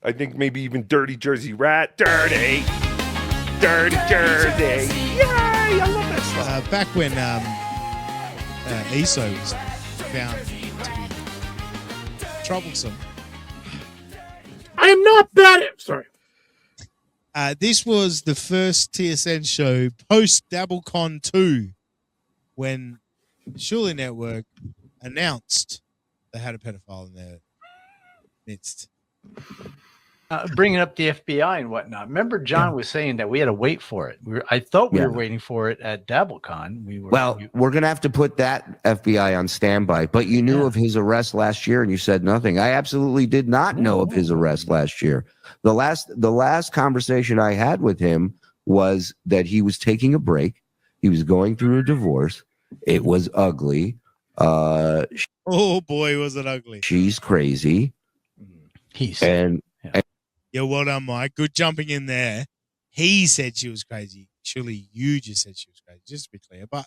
I think maybe even Dirty Jersey Rat. Dirty Jersey. Yay! I love that song. Back when ESO was found to be troublesome. I am not bad at. Sorry. This was the first TSN show post DabbleCon 2 when Shuli Network announced they had a pedophile in their midst. Bringing up the FBI and whatnot. Remember, John was saying that we had to wait for it. I thought we were waiting for it at DabbleCon. We're going to have to put that FBI on standby. But you knew of his arrest last year, and you said nothing. I absolutely did not know of his arrest last year. The last conversation I had with him was that he was taking a break. He was going through a divorce. It was ugly. Oh boy, was it ugly! She's crazy. Yo, well done, Mike. Good jumping in there. He said she was crazy. Surely you just said she was crazy, just to be clear. But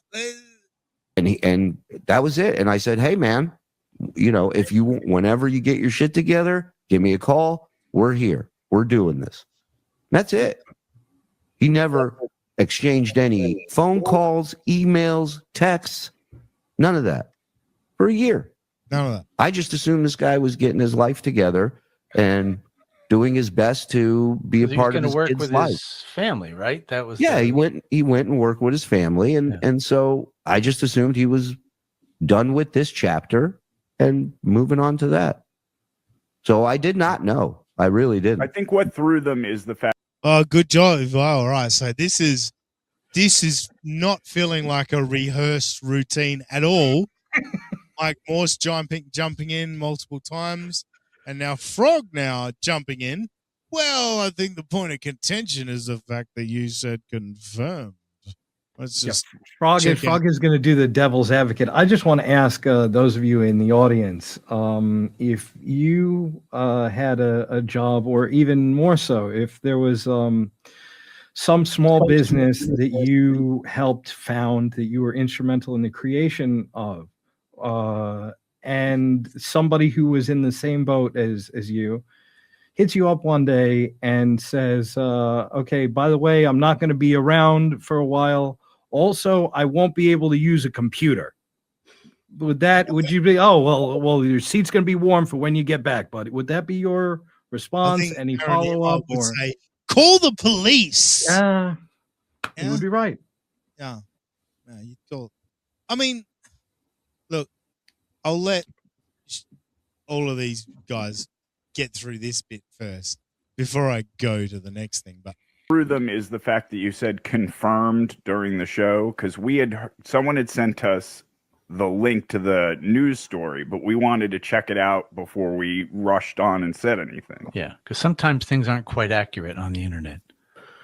and that was it. And I said, hey man, if you whenever you get your shit together, give me a call. We're here. We're doing this. That's it. He never exchanged any phone calls, emails, texts, none of that for a year. None of that. I just assumed this guy was getting his life together and doing his best to be a part of his kid's life. His family, right? That was he went and worked with his family, and so I just assumed he was done with this chapter and moving on to that. So I did not know. I really didn't. I think what threw them is the fact. Oh, good job. All right. So this is not feeling like a rehearsed routine at all. Mike Morse jumping in multiple times, and now Frog jumping in. Well, I think the point of contention is the fact that you said confirmed. Let's just Frog is going to do the devil's advocate. I just want to ask those of you in the audience, if you had a job, or even more so, if there was some small business that you helped found, that you were instrumental in the creation of, and somebody who was in the same boat as you hits you up one day and says, okay, by the way, I'm not going to be around for a while. Also, I won't be able to use a computer. Would you be, well, your seat's going to be warm for when you get back, buddy? Would that be your response? Any follow-up? Or say, call the police. You would be right. Yeah. No, you told. I mean, look, I'll let all of these guys get through this bit first before I go to the next thing. But Through them is the fact that you said confirmed during the show, because someone had sent us the link to the news story, but we wanted to check it out before we rushed on and said anything. Yeah, because sometimes things aren't quite accurate on the internet.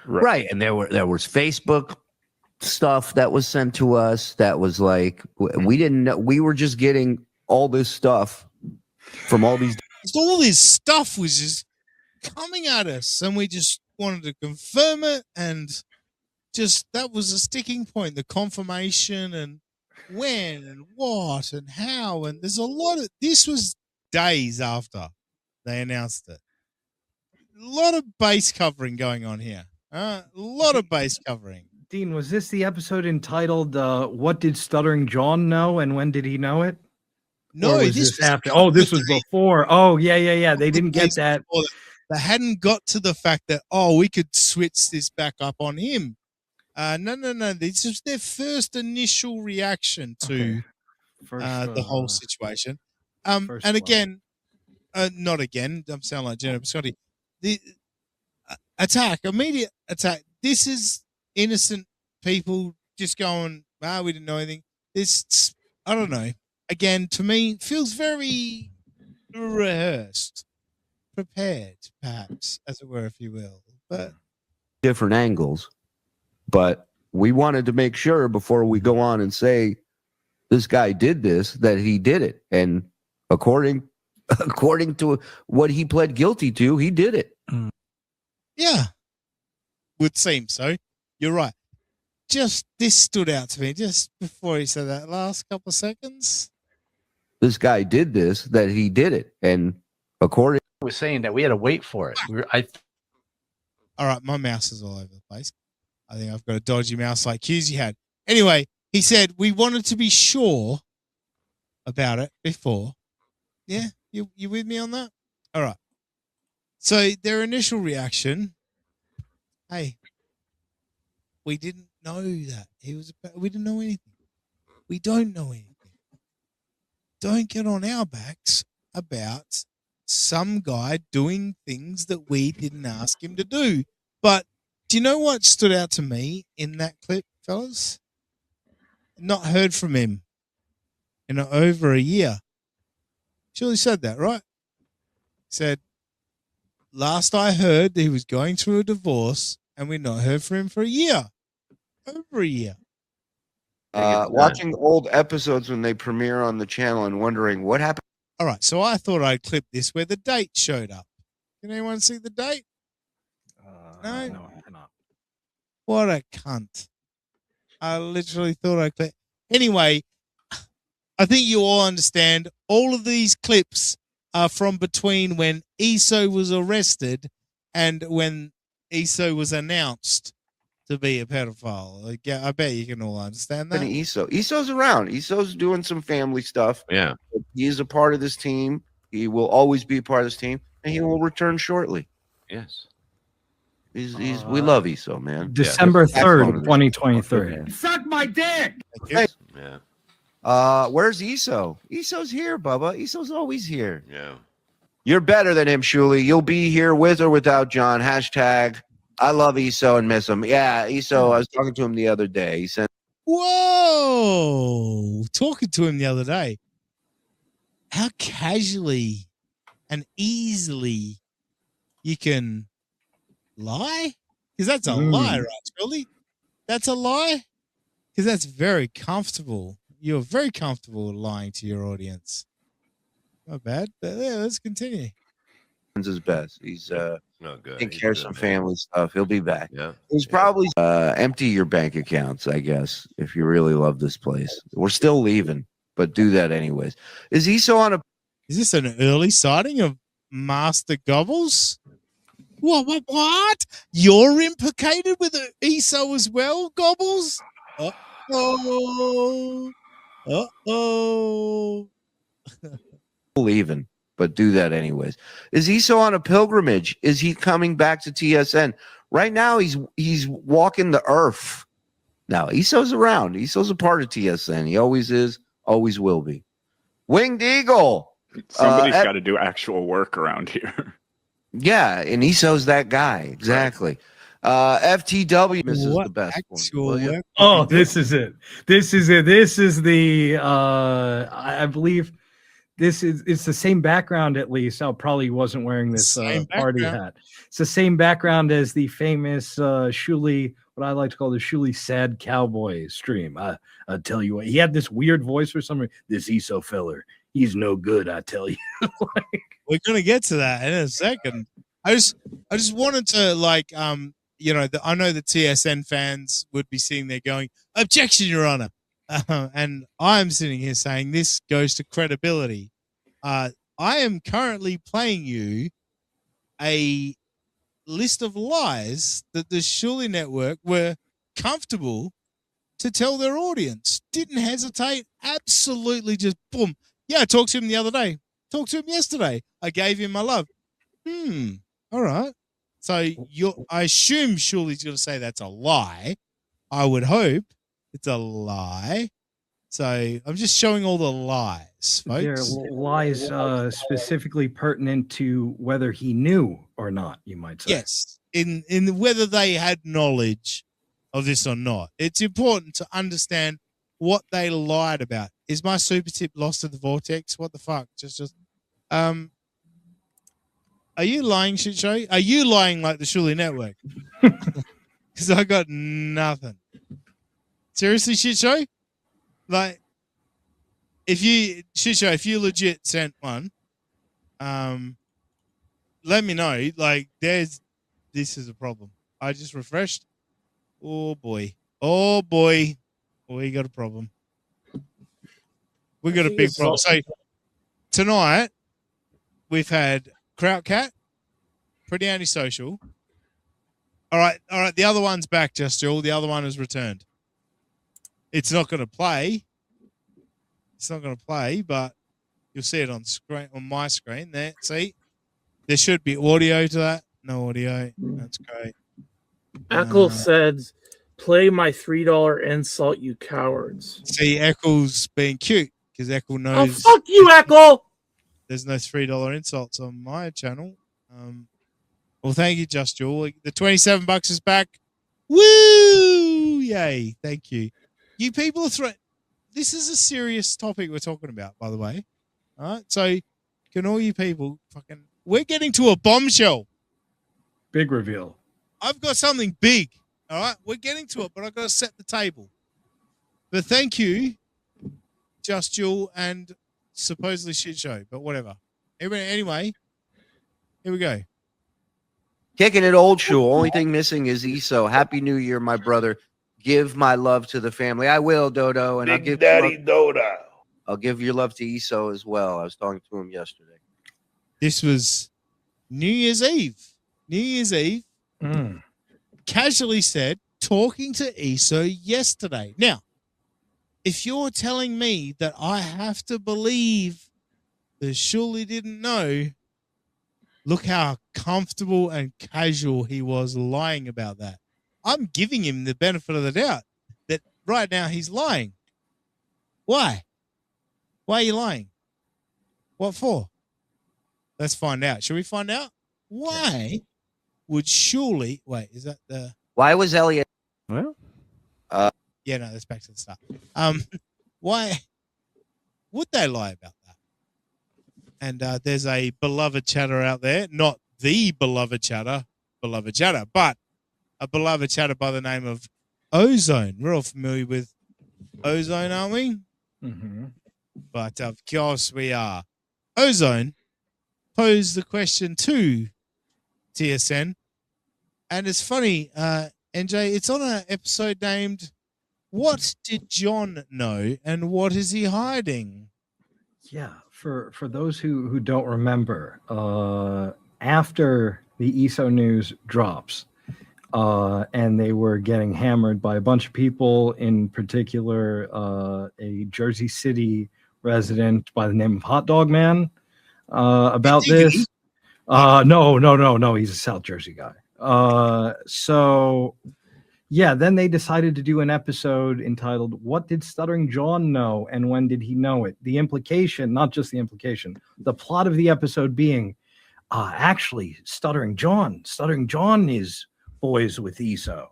Right, and there was Facebook stuff that was sent to us that was like, we didn't know. We were just getting all this stuff from all these. All this stuff was just coming at us, and we just wanted to confirm it, and just that was a sticking point, the confirmation and when and what and how. And there's a lot of this was days after they announced it. A lot of base covering going on here. A lot of base covering. Dean, was this the episode entitled What Did Stuttering John Know and When Did He Know It? No, this was after. Oh, this was before. Oh, yeah. They didn't get that. They hadn't got to the fact that, we could switch this back up on him. No. This was their first initial reaction to the whole situation. And again, not again. I'm sounding like Jennifer Scotty. The immediate attack. This is innocent people just going, we didn't know anything. This, I don't know. Again, to me, feels very rehearsed, prepared, perhaps, as it were, if you will. But different angles. But we wanted to make sure before we go on and say this guy did this, that he did it. And according to what he pled guilty to, he did it. Yeah. Would seem so. You're right. Just this stood out to me just before he said that last couple of seconds. This guy did this, that he did it. And according was saying that we had to wait for it. All right, my mouse is all over the place. I think I've got a dodgy mouse like Husey had. Anyway, he said we wanted to be sure about it before. Yeah, you with me on that? All right. So their initial reaction, hey, we didn't know that he was. We didn't know anything. We don't know anything. Don't get on our backs about some guy doing things that we didn't ask him to do. But do you know what stood out to me in that clip, fellas? Not heard from him in over a year. Shuli said that, right? He said, last I heard, he was going through a divorce and we'd not heard from him for a year. Over a year. Watching old episodes when they premiere on the channel and wondering what happened. All right, so I thought I'd clip this where the date showed up. Can anyone see the date? No, I cannot. What a cunt. I literally thought I'd clip. Anyway, I think you all understand all of these clips are from between when ESO was arrested and when ESO was announced to be a pedophile. Like, yeah, I bet you can all understand that. ESO's around. ESO's doing some family stuff. Yeah. He is a part of this team. He will always be a part of this team, and he will return shortly. Yes. We love ESO, man. December Yeah. 3rd, 2023. Suck my dick. Hey. Yeah. Where's ESO? ESO's here, Bubba. ESO's always here. Yeah. You're better than him, Shuli. You'll be here with or without John. Hashtag I love ESO and miss him. Yeah, ESO, I was talking to him the other day. He said, whoa, talking to him the other day. How casually and easily you can lie? Because that's a lie, right, Shuli? That's a lie? Because that's very comfortable. You're very comfortable lying to your audience. Not bad. But yeah, let's continue. his best. He's No good. taking care of some family stuff. He'll be back. Yeah. He's probably empty your bank accounts, I guess, if you really love this place. We're still leaving, but do that anyways. Is ESO on a Is this an early sighting of Master Gobbles? What? You're implicated with ESO as well, Gobbles? Uh-oh. Uh-oh. leaving, but do that anyways. Is ESO on a pilgrimage? Is he coming back to TSN? Right now, he's walking the earth. Now, ESO's around. ESO's a part of TSN. He always is, always will be. Winged Eagle. Somebody's got to do actual work around here. Yeah, and ESO's that guy. Exactly. FTW misses the best one. Oh, this is it. This is it. This is the I believe it's the same background, at least. I probably wasn't wearing this party hat. It's the same background as the famous Shuli, what I like to call the Shuli Sad Cowboy stream. I tell you what, he had this weird voice for some reason. This ESO filler, he's no good, I tell you. We're gonna get to that in a second. I just wanted to I know the TSN fans would be sitting there going, "Objection, Your Honor," and I'm sitting here saying this goes to credibility. I am currently playing you a list of lies that the Shuli Network were comfortable to tell their audience. Didn't hesitate. Absolutely, just boom. Yeah, I talked to him the other day. Talked to him yesterday. I gave him my love. All right. So I assume Shuli's going to say that's a lie. I would hope it's a lie. So I'm just showing all the lies, folks. There are lies specifically pertinent to whether he knew or not, you might say. Yes, in whether they had knowledge of this or not. It's important to understand what they lied about. Is my super tip lost to the vortex? What the fuck? Are you lying, shit show? Are you lying like the Shuli Network? Because I got nothing. Seriously, shit show? Like, if you legit sent one, let me know. Like, this is a problem. I just refreshed. Oh boy. We got a problem. We got a big problem. So tonight we've had Kraut Cat, pretty antisocial. All right. The other one's back, Just Jewel. The other one is returned. It's not going to play. But you'll see it on my screen there. See, there should be audio to that. No audio. That's great. Eccles says, "Play my $3 insult, you cowards." See, Eccles being cute because Eccles Oh, knows fuck you, Eccles! there's no $3 insults on my channel. Well, thank you, Just Jewel. The $27 is back. Woo! Yay! Thank you. You people are This is a serious topic we're talking about, by the way. All right, so can all you people we're getting to a bombshell. Big reveal. I've got something big. All right, we're getting to it, but I've got to set the table. But thank you, Just Jewel and supposedly shit show, but whatever. Anyway, here we go. Kicking it old school. Only thing missing is ESO. Happy New Year, my brother. Give my love to the family. I will, Dodo, and I'll give Dodo. I'll give your love to ESO as well. I was talking to him yesterday. This was New Year's Eve. Casually said, talking to ESO yesterday. Now, if you're telling me that I have to believe that Shuli didn't know, look how comfortable and casual he was lying about that. I'm giving him the benefit of the doubt that right now he's lying. Why? Why are you lying? What for? Let's find out. Should we find out? Why would Shuli... Wait, is that the... Why was Elliot? Well, Yeah, no, that's back to the start. Why would they lie about that? And there's a beloved chatter out there, not the beloved chatter, but a beloved chatter by the name of Ozone. We're all familiar with Ozone, aren't we? Mm-hmm. But of course we are. Ozone posed the question to TSN, and it's funny, NJ, it's on an episode named "What Did John Know and What Is He Hiding?" Yeah, for those who don't remember, after the ESO news drops, and they were getting hammered by a bunch of people, in particular a Jersey City resident by the name of Hot Dog Man, about this. No, he's a South Jersey guy. So yeah, then they decided to do an episode entitled "What Did Stuttering John Know and When Did He Know It?" The implication, not just the implication, the plot of the episode being, actually, Stuttering John is boys with ESO.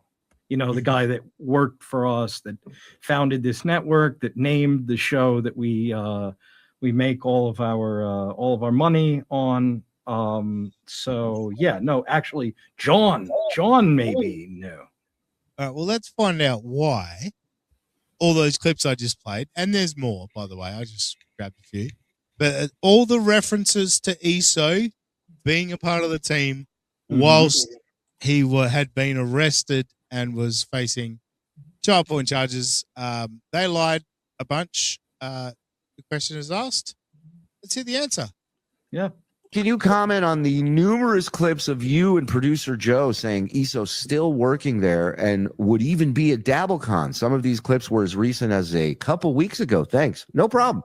You know, the guy that worked for us, that founded this network, that named the show that we make all of our money on. So yeah, no, actually, John maybe knew. All right, well, let's find out why all those clips I just played, and there's more, by the way. I just grabbed a few. But all the references to ESO being a part of the team whilst he had been arrested and was facing child porn charges, they lied a bunch. The question is asked. Let's hear the answer. Yeah. Can you comment on the numerous clips of you and producer Joe saying ESO's still working there and would even be at DabbleCon? Some of these clips were as recent as a couple weeks ago. Thanks. No problem.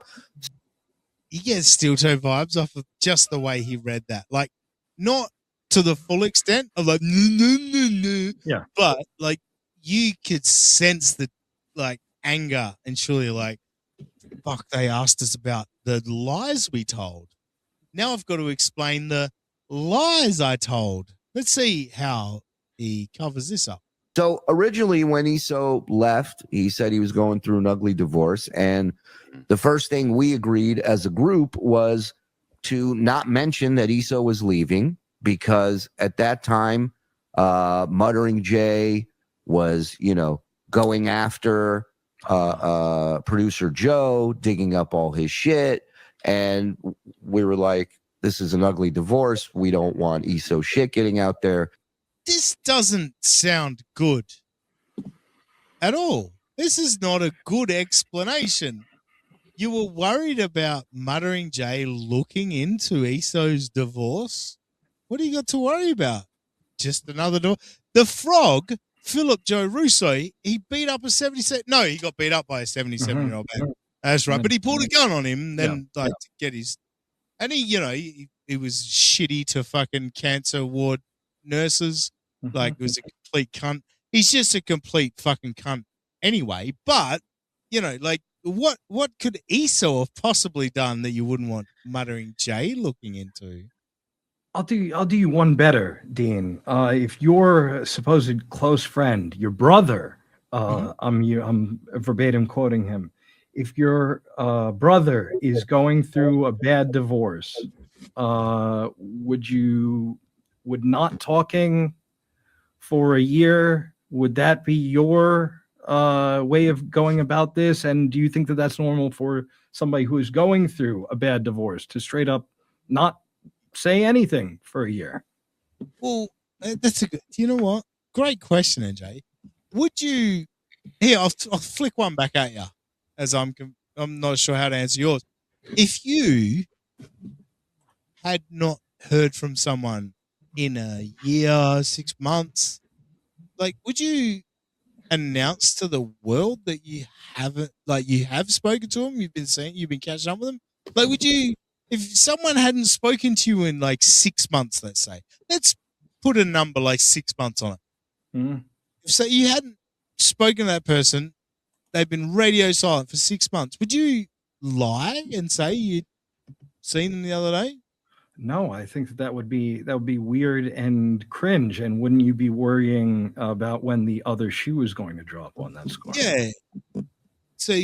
You get steel toe vibes off of just the way he read that. Like, not to the full extent of like, no. Yeah. But like, you could sense the like anger and surely like, fuck, they asked us about the lies we told. Now I've got to explain the lies I told. Let's see how he covers this up. So originally when ESO left, he said he was going through an ugly divorce. And the first thing we agreed as a group was to not mention that ESO was leaving, because at that time, Muttering Jay was, going after producer Joe, digging up all his shit. And we were like, this is an ugly divorce. We don't want ESO shit getting out there. This doesn't sound good at all. This is not a good explanation. You were worried about Muttering Jay looking into Iso's divorce? What do you got to worry about? Just another door. The frog, Philip Joe Russo, he beat up a 77. No, he got beat up by a 77-year-old man. That's right. But he pulled a gun on him, then to get his. And he was shitty to fucking cancer ward nurses. Like, it was a complete cunt. He's just a complete fucking cunt anyway. But, like, what could Eso have possibly done that you wouldn't want Muttering Jay looking into? I'll do you one better, Dean. If your supposed close friend, your brother, I'm verbatim quoting him. If your brother is going through a bad divorce, would not talking for a year, would that be your way of going about this? And do you think that that's normal for somebody who is going through a bad divorce to straight up not say anything for a year? Well, that's a good. You know what? Great question, NJ. Would you? Here, I'll flick one back at you, as I'm not sure how to answer yours. If you had not heard from someone in a year, 6 months, like, would you announce to the world that you haven't, like, you have spoken to them, you've been catching up with them? Like, would you? If someone hadn't spoken to you in like 6 months, let's put a number like 6 months on it. So you hadn't spoken to that person, they've been radio silent for 6 months. Would you lie and say you'd seen them the other day? No, I think that would be weird and cringe. And wouldn't you be worrying about when the other shoe is going to drop on that score? Yeah. So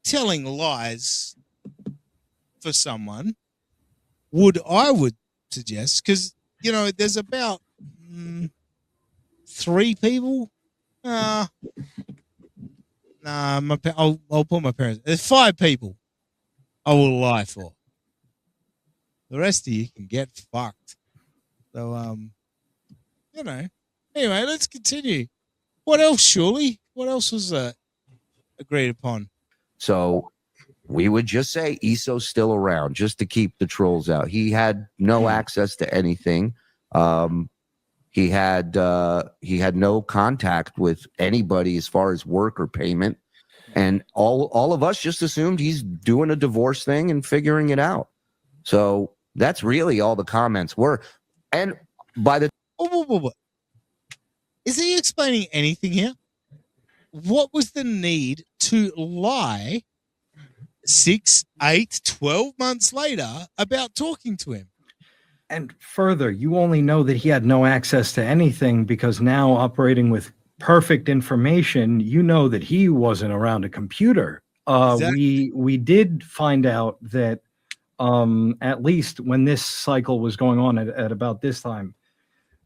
telling lies for someone I would suggest, because there's about 3 people. I'll put my parents. There's 5 people I will lie for. The rest of you can get fucked. So anyway, let's continue. What else, Shuli? What else was agreed upon? So we would just say Iso's still around just to keep the trolls out. He had no access to anything. He had no contact with anybody as far as work or payment. And all of us just assumed he's doing a divorce thing and figuring it out. So that's really all the comments were. And by the is he explaining anything here? What was the need to lie 6, 8, 12 months later about talking to him? And further, you only know that he had no access to anything because now, operating with perfect information, you know that he wasn't around a computer. Exactly. We did find out that at least when this cycle was going on at about this time,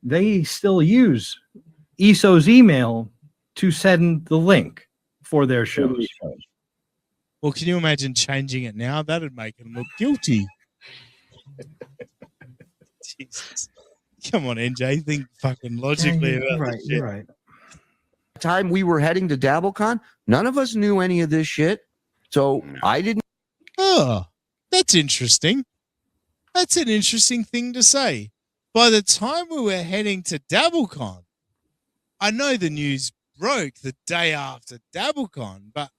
they still use Iso's email to send the link for their shows. Well, can you imagine changing it now? That'd make him look guilty. Jesus. Come on, NJ. Think fucking logically about this shit. You're right. time we were heading to DabbleCon, none of us knew any of this shit. So I didn't. Oh, that's interesting. That's an interesting thing to say. By the time we were heading to DabbleCon, I know the news broke the day after DabbleCon, but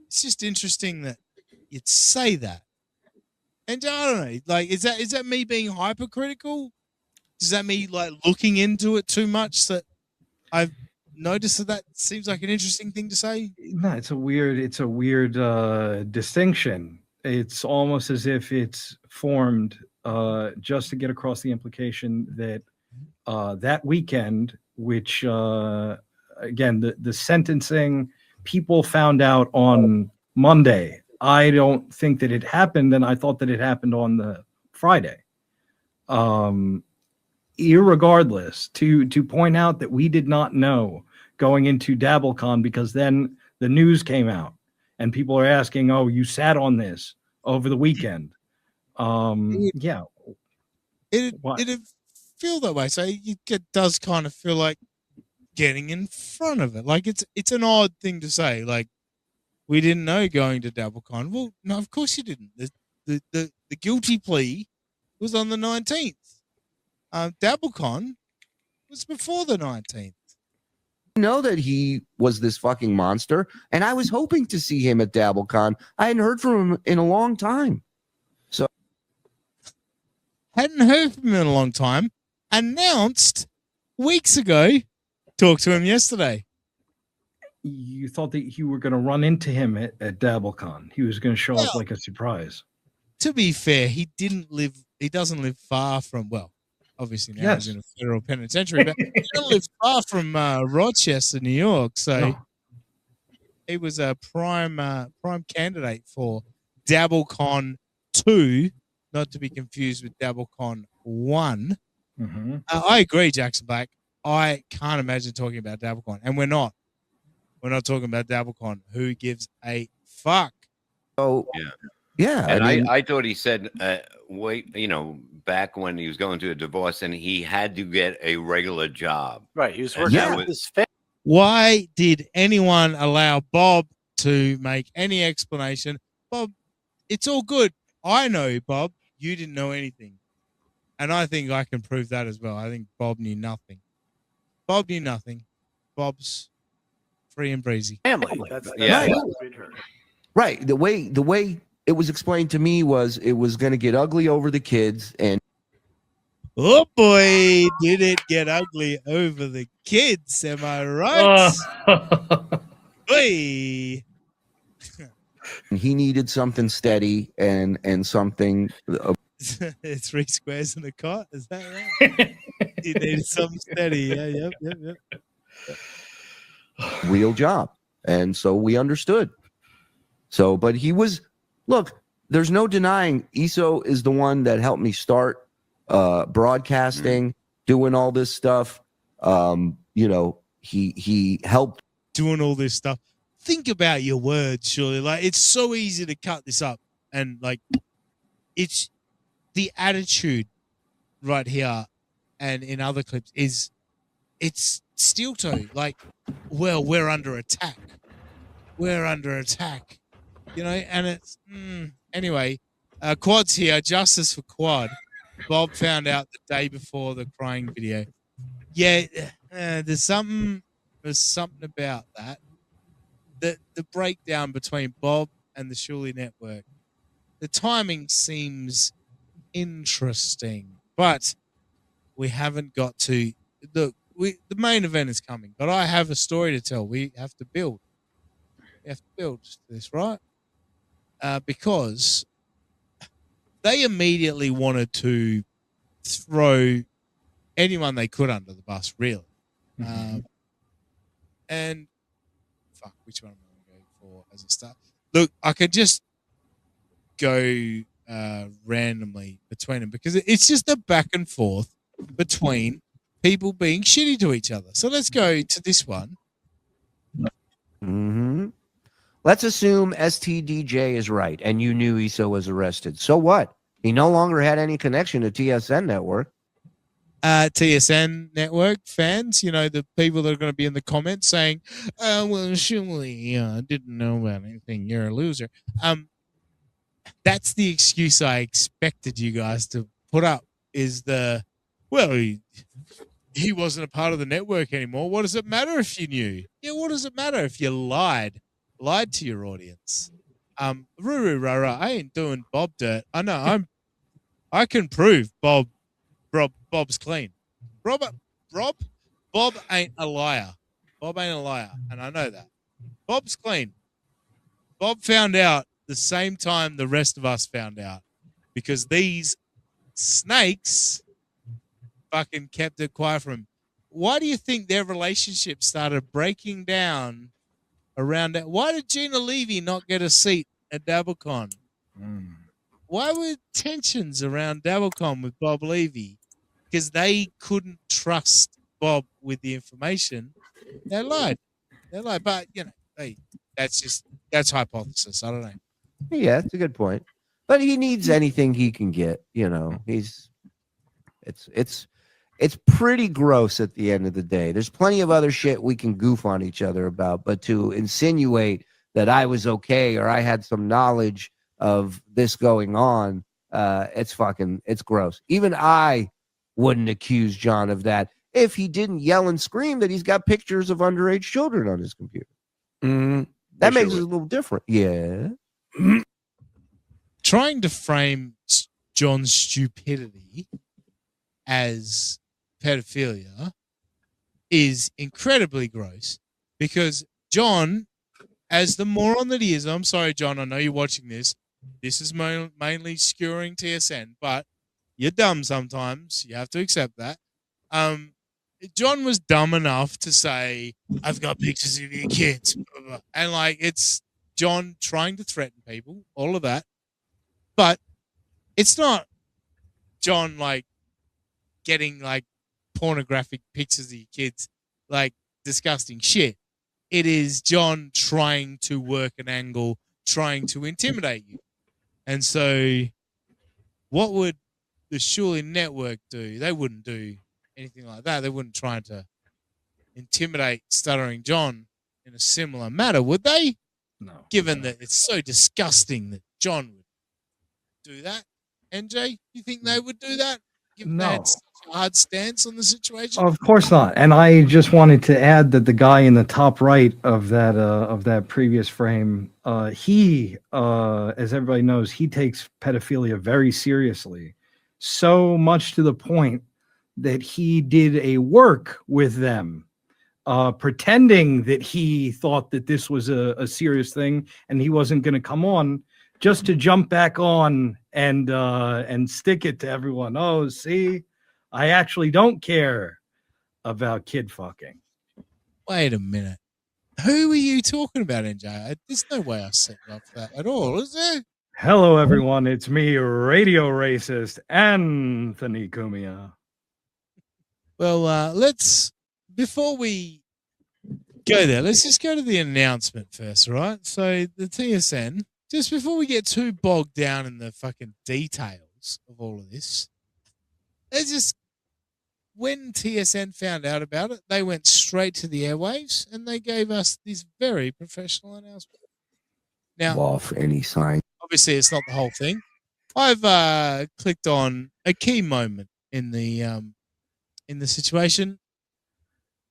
it's just interesting that you'd say that. And I don't know, like, is that me being hypercritical? Is that me like looking into it too much that I've noticed that seems like an interesting thing to say? No, it's a weird distinction. It's almost as if it's formed just to get across the implication that that weekend, which again, the sentencing, people found out on Monday. I don't think that it happened, and I thought that it happened on the Friday. Irregardless, to point out that we did not know going into DabbleCon, because then the news came out and people are asking, "Oh, you sat on this over the weekend?" Yeah, it'd feel that way. So it does kind of feel like getting in front of it. Like it's an odd thing to say. Like, We didn't know going to DabbleCon. Well, no, of course you didn't. The guilty plea was on the 19th. DabbleCon was before the 19th. Know that he was this fucking monster, and I was hoping to see him at DabbleCon. I hadn't heard from him in a long time. Hadn't heard from him in a long time. Announced weeks ago. Talked to him yesterday. You thought that you were going to run into him at DabbleCon. He was going to show up Well, like a surprise. To be fair, he doesn't live far from, well, obviously now Yes. he's in a federal penitentiary, but he doesn't live far from Rochester, New York. So No. he was a prime candidate for DabbleCon 2, not to be confused with DabbleCon 1. Mm-hmm. I agree, Jackson Black. I can't imagine talking about DabbleCon, and we're not. We're not talking about DabbleCon. Who gives a fuck? So Yeah. yeah, And I mean, I thought he said, wait, back when he was going through a divorce and he had to get a regular job. Right. He was And working that with was- his family. Why did anyone allow Bob to make any explanation? Bob, it's all good. I know, Bob, you didn't know anything. And I think I can prove that as well. I think Bob knew nothing. Bob knew nothing. Bob's free and breezy. Family. That's Yeah. what we heard. right. The way it was explained to me was it was going to get ugly over the kids, and Oh boy, did it get ugly over the kids. Am I right? Hey. he needed something steady and something It's 3 squares in a cot. Is that right? You needed something steady. Yeah, yep. real job. And so we understood. So, but he was, look, there's no denying Iso is the one that helped me start broadcasting, doing all this stuff. He helped. Doing all this stuff. Think about your words, surely. Like, it's so easy to cut this up. And, like, it's the attitude right here and in other clips is it's steel toe. Like, well, we're under attack. We're under attack. And it's anyway, Quad's here, justice for Quad. Bob found out the day before the crying video. Yeah, there's something about that. The breakdown between Bob and the Shuli network. The timing seems interesting, but we haven't got to look. The main event is coming, but I have a story to tell. We have to build. We have to build this, right? Because they immediately wanted to throw anyone they could under the bus, really. And fuck, which one am I going to go for as a start? Look, I could just go randomly between them because it's just a back and forth between people being shitty to each other. So let's go to this one. Mm-hmm. Let's assume STDJ is right and you knew Iso was arrested. So what? He no longer had any connection to TSN network. TSN network fans, the people that are going to be in the comments saying, well, surely I didn't know about anything. You're a loser. That's the excuse I expected you guys to put up is he wasn't a part of the network anymore. What does it matter if you knew? Yeah, what does it matter if you lied to your audience? Ruru Rara, I ain't doing Bob dirt. I know I can prove Bob's clean. Bob ain't a liar. Bob ain't a liar, and I know that. Bob's clean. Bob found out the same time the rest of us found out because these snakes fucking kept it quiet from him. Why do you think their relationship started breaking down around that? Why did Gina Levy not get a seat at DabbleCon? Why were tensions around DabbleCon with Bob Levy? Because they couldn't trust Bob with the information. They lied. But that's hypothesis. I don't know. Yeah, it's a good point. But he needs anything he can get. It's pretty gross at the end of the day. There's plenty of other shit we can goof on each other about, but to insinuate that I was okay or I had some knowledge of this going on, it's gross. Even I wouldn't accuse John of that if he didn't yell and scream that he's got pictures of underage children on his computer. That makes it a little different. Yeah. Trying to frame John's stupidity as pedophilia is incredibly gross because John, as the moron that he is, I'm sorry, John, I know you're watching this. This is mainly skewering TSN, but you're dumb sometimes. You have to accept that. John was dumb enough to say, I've got pictures of your kids. Blah, blah, blah. And like, it's John trying to threaten people, all of that. But it's not John like getting like pornographic pictures of your kids, like disgusting shit. It is John trying to work an angle, trying to intimidate you. And so what would the Shuli network do? They wouldn't do anything like that. They wouldn't try to intimidate Stuttering John in a similar manner, would they? No. Given that it's so disgusting that John would do that. NJ, you think they would do that? Given they had such a hard stance on the situation? Of course not. And I just wanted to add that the guy in the top right of that previous frame, he, as everybody knows, he takes pedophilia very seriously. So much to the point that he did a work with them, pretending that he thought that this was a serious thing and he wasn't going to come on, just to jump back on and stick it to everyone. Oh, see, I actually don't care about kid fucking. Wait a minute. Who are you talking about, NJ? There's no way I set you up for that at all, is there? Hello, everyone. It's me, radio racist Anthony Cumia. Well, before we go there, let's just go to the announcement first, right? So the TSN, just before we get too bogged down in the fucking details of all of this, when TSN found out about it, they went straight to the airwaves and they gave us this very professional announcement. Now, Off any sign. obviously, it's not the whole thing. I've clicked on a key moment in the situation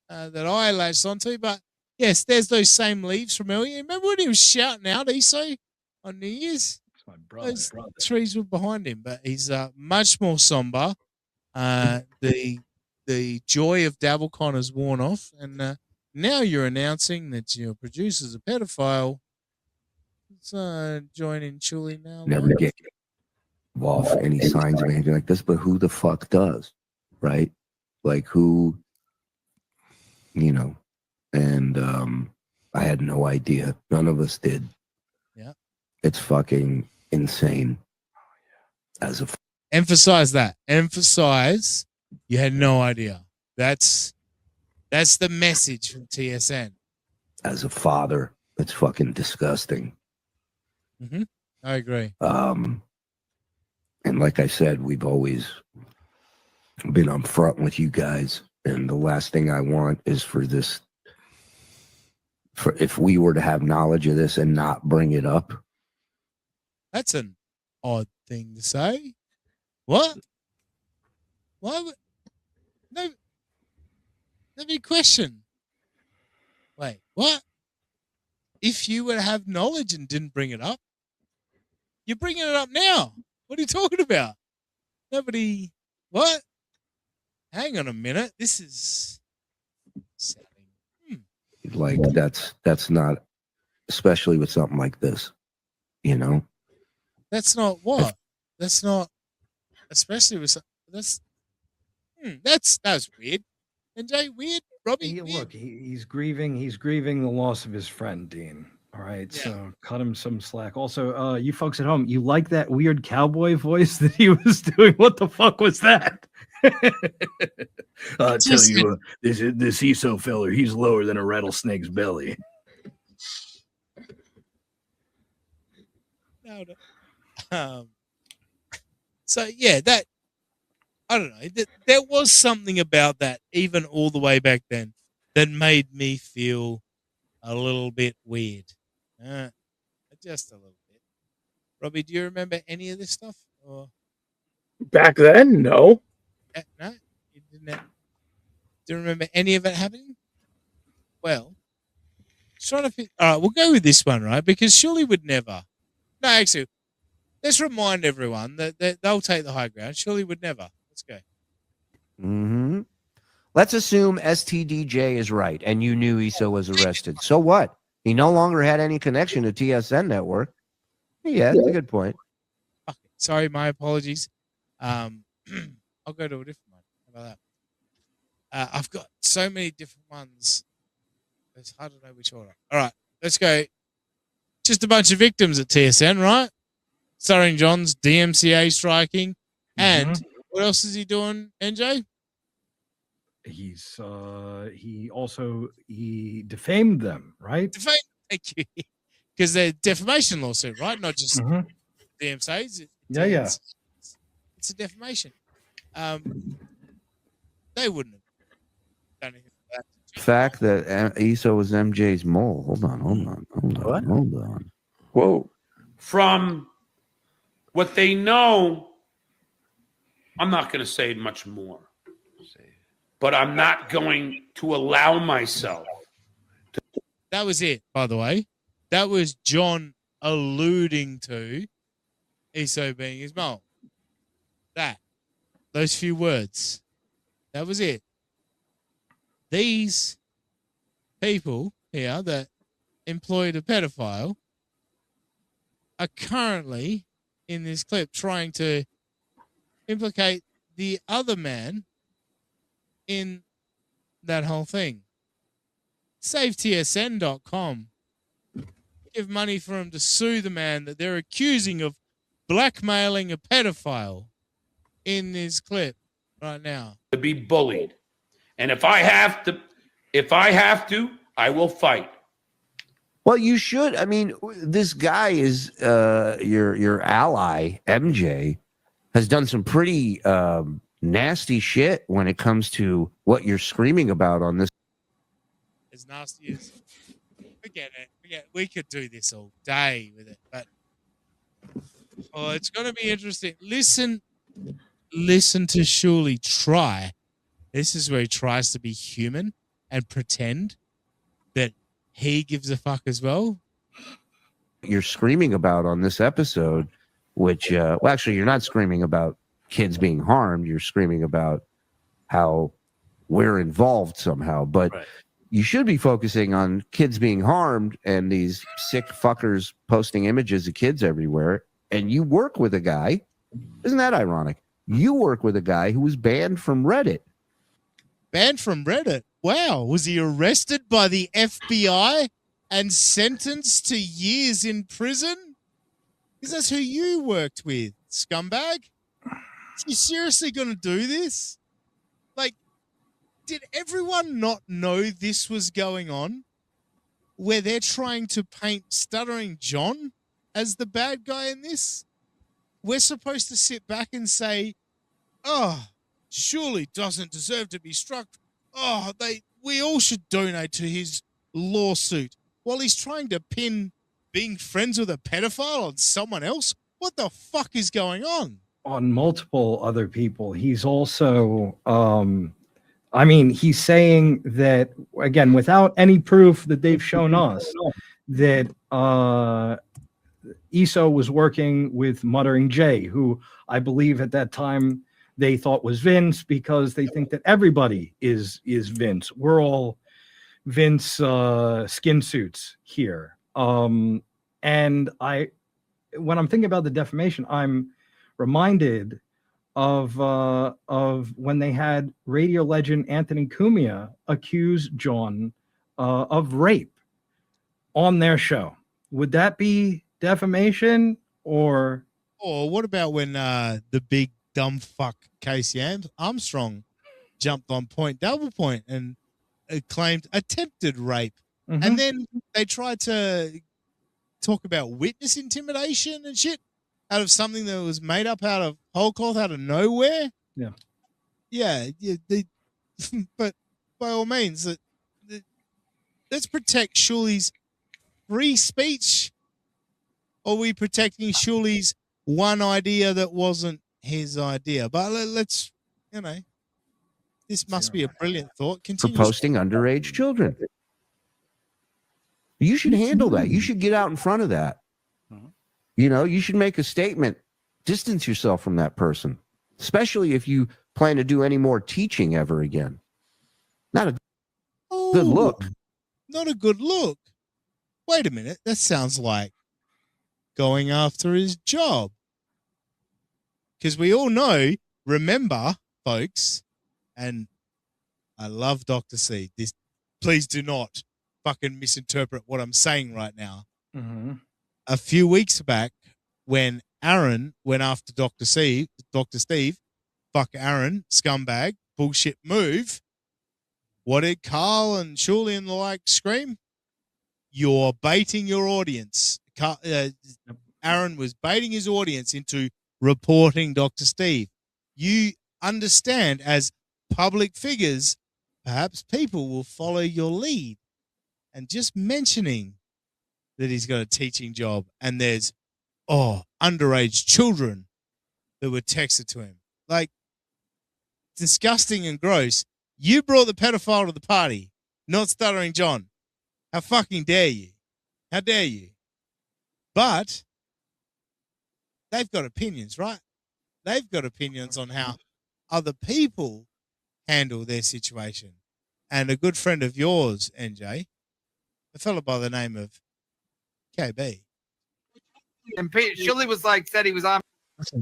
that I latched onto, but yes, there's those same leaves from earlier. Remember when he was shouting out ESO on New Year's? My brother. Those trees were behind him, but he's much more somber. The joy of DabbleCon has worn off, and now you're announcing that your producer's a pedophile. Let's join in Shuli now. Never get off any signs of anything like this, but who the fuck does, right? Like who, and I had no idea. None of us did. Yeah. It's fucking insane. Emphasize that. Emphasize you had no idea. That's the message from TSN. As a father, it's fucking disgusting. Mm-hmm. I agree. And like I said, we've always been upfront with you guys. And the last thing I want is for if we were to have knowledge of this and not bring it up. That's an odd thing to say. What? Why would... No big question. Wait, what? If you were to have knowledge and didn't bring it up, you're bringing it up now. What are you talking about? Nobody... What? Hang on a minute. This is... Like that's not, especially with something like this, That's not what? That's not... Especially with... That's weird. NJ, weird. Robbie, weird. Look, he's grieving the loss of his friend, Dean. All right, Yeah. so cut him some slack. Also, you folks at home, you like that weird cowboy voice that he was doing? What the fuck was that? I'll tell you, this ESO feller, he's lower than a rattlesnake's belly. No. So yeah, that I don't know. There was something about that, even all the way back then, that made me feel a little bit weird. Just a little bit. Robbie, do you remember any of this stuff? Or Back then, no. no, you didn't. Do you remember any of it happening? Well, trying to think. All right, we'll go with this one, right? Because Shuli would never. No, actually, let's remind everyone that they'll take the high ground. Shuli would never. Let's go. Mm-hmm. Let's assume STDJ is right, and you knew ESO was arrested. So what? He no longer had any connection to TSN network. Yeah, that's a good point. Okay. Sorry, my apologies. I'll go to a different one. How about that? I've got so many different ones. It's hard to know which order. All right, let's go. Just a bunch of victims at TSN, right? Starring John's DMCA striking. And what else is he doing, NJ? He's he defamed them, right? Thank you. Because they're defamation lawsuit, right? Not just DMCA's. It's a defamation. They wouldn't have done anything like that. Fact that ESO was MJ's mole. Hold on. Whoa. From what they know, I'm not going to say much more. But I'm not going to allow myself. That was it, by the way. That was John alluding to ESO being his mole. Those few words. That was it. These people here that employed a pedophile are currently in this clip trying to implicate the other man in that whole thing. SaveTSN.com. Give money for him to sue the man that they're accusing of blackmailing a pedophile in this clip right now. To be bullied. And if I have to, I will fight. Well, you should. I mean, this guy is your ally, MJ, has done some pretty nasty shit when it comes to what you're screaming about on this. As nasty as forget it. We could do this all day with it, but it's going to be interesting. Listen to Shuli try. This is where he tries to be human and pretend that he gives a fuck as well. You're screaming about on this episode, which, well, actually, you're not screaming about kids being harmed. You're screaming about how we're involved somehow. But you should be focusing on kids being harmed and these sick fuckers posting images of kids everywhere. And you work with a guy. Isn't that ironic? You work with a guy who was banned from Reddit. Banned from Reddit? Wow. Was he arrested by the FBI and sentenced to years in prison? Because that's who you worked with, scumbag. Are you seriously going to do this? Like, did everyone not know this was going on? Where they're trying to paint Stuttering John as the bad guy in this? We're supposed to sit back and say, oh, Shuli doesn't deserve to be struck. Oh, we all should donate to his lawsuit. While he's trying to pin being friends with a pedophile on someone else? What the fuck is going on? On multiple other people. He's also, I mean, he's saying that, again, without any proof that they've shown us, that ESO was working with Muttering Jay, who I believe at that time they thought was Vince, because they think that everybody is Vince. We're all Vince skin suits here. And when I'm thinking about the defamation, I'm reminded of when they had radio legend Anthony Cumia accuse John of rape on their show. Would that be defamation? Or what about when the big dumb fuck Casey Armstrong jumped on Double Point and claimed attempted rape? And then they tried to talk about witness intimidation and shit out of something that was made up out of whole cloth, out of nowhere. Yeah. But by all means, let's protect Shuli's free speech? Or are we protecting Shuli's one idea that wasn't his idea? But let's, you know, this must be a brilliant thought. For Continue. posting underage children. You should handle that. You should get out in front of that. You know, you should make a statement. Distance yourself from that person, especially if you plan to do any more teaching ever again. Not a good look. Not a good look. Wait a minute. That sounds like going after his job. Because we all know, remember, folks, and I love Dr. C. This, please do not fucking misinterpret what I'm saying right now. A few weeks back, when Aaron went after Dr. Steve, fuck Aaron, scumbag, bullshit move, what did Carl and Shuli and the like scream? You're baiting your audience. Aaron was baiting his audience into reporting Dr. Steve. You understand, as public figures, perhaps people will follow your lead. And just mentioning that he's got a teaching job and there's, underage children that were texted to him. Like, disgusting and gross. You brought the pedophile to the party, not Stuttering John. How fucking dare you? How dare you? But they've got opinions, right? They've got opinions on how other people handle their situation. And a good friend of yours, NJ, a fellow by the name of KB. And Shuli was like, said he was on.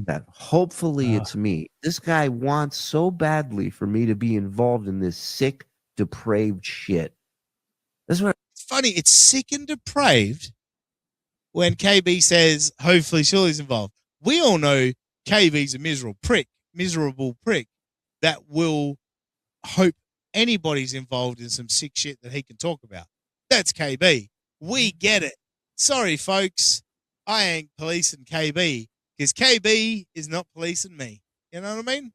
That hopefully it's me. This guy wants so badly for me to be involved in this sick, depraved shit. That's what it's funny. It's sick and depraved when KB says, hopefully Shuli's involved. We all know KB's a miserable prick that will hope anybody's involved in some sick shit that he can talk about. That's KB. We get it. Sorry, folks. I ain't policing KB because KB is not policing me. You know what I mean?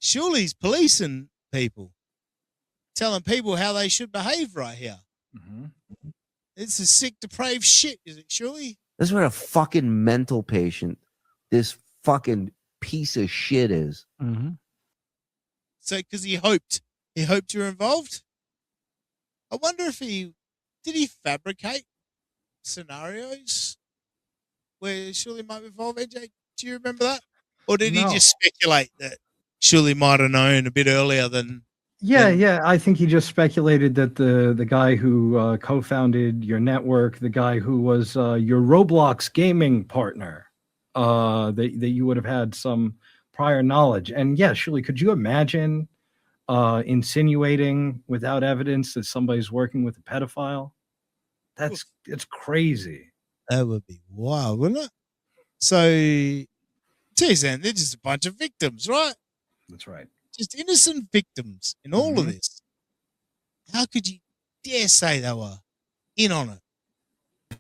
Shuli's policing people, telling people how they should behave right here. It's a sick, depraved shit, is it, Shuli? That's what a fucking mental patient this fucking piece of shit is. So, because he hoped you were involved. I wonder if did he fabricate scenarios where Shuli might be involved? AJ, do you remember that? Or did he just speculate that Shuli might have known a bit earlier than? Yeah. I think he just speculated that the guy who co-founded your network, the guy who was your Roblox gaming partner, that you would have had some prior knowledge. And yeah, Shuli, could you imagine insinuating without evidence that somebody's working with a pedophile? It's crazy. That would be wild, wouldn't it? So, TSN, they're just a bunch of victims, right? That's right. Just innocent victims in all of this. How could you dare say they were in on it?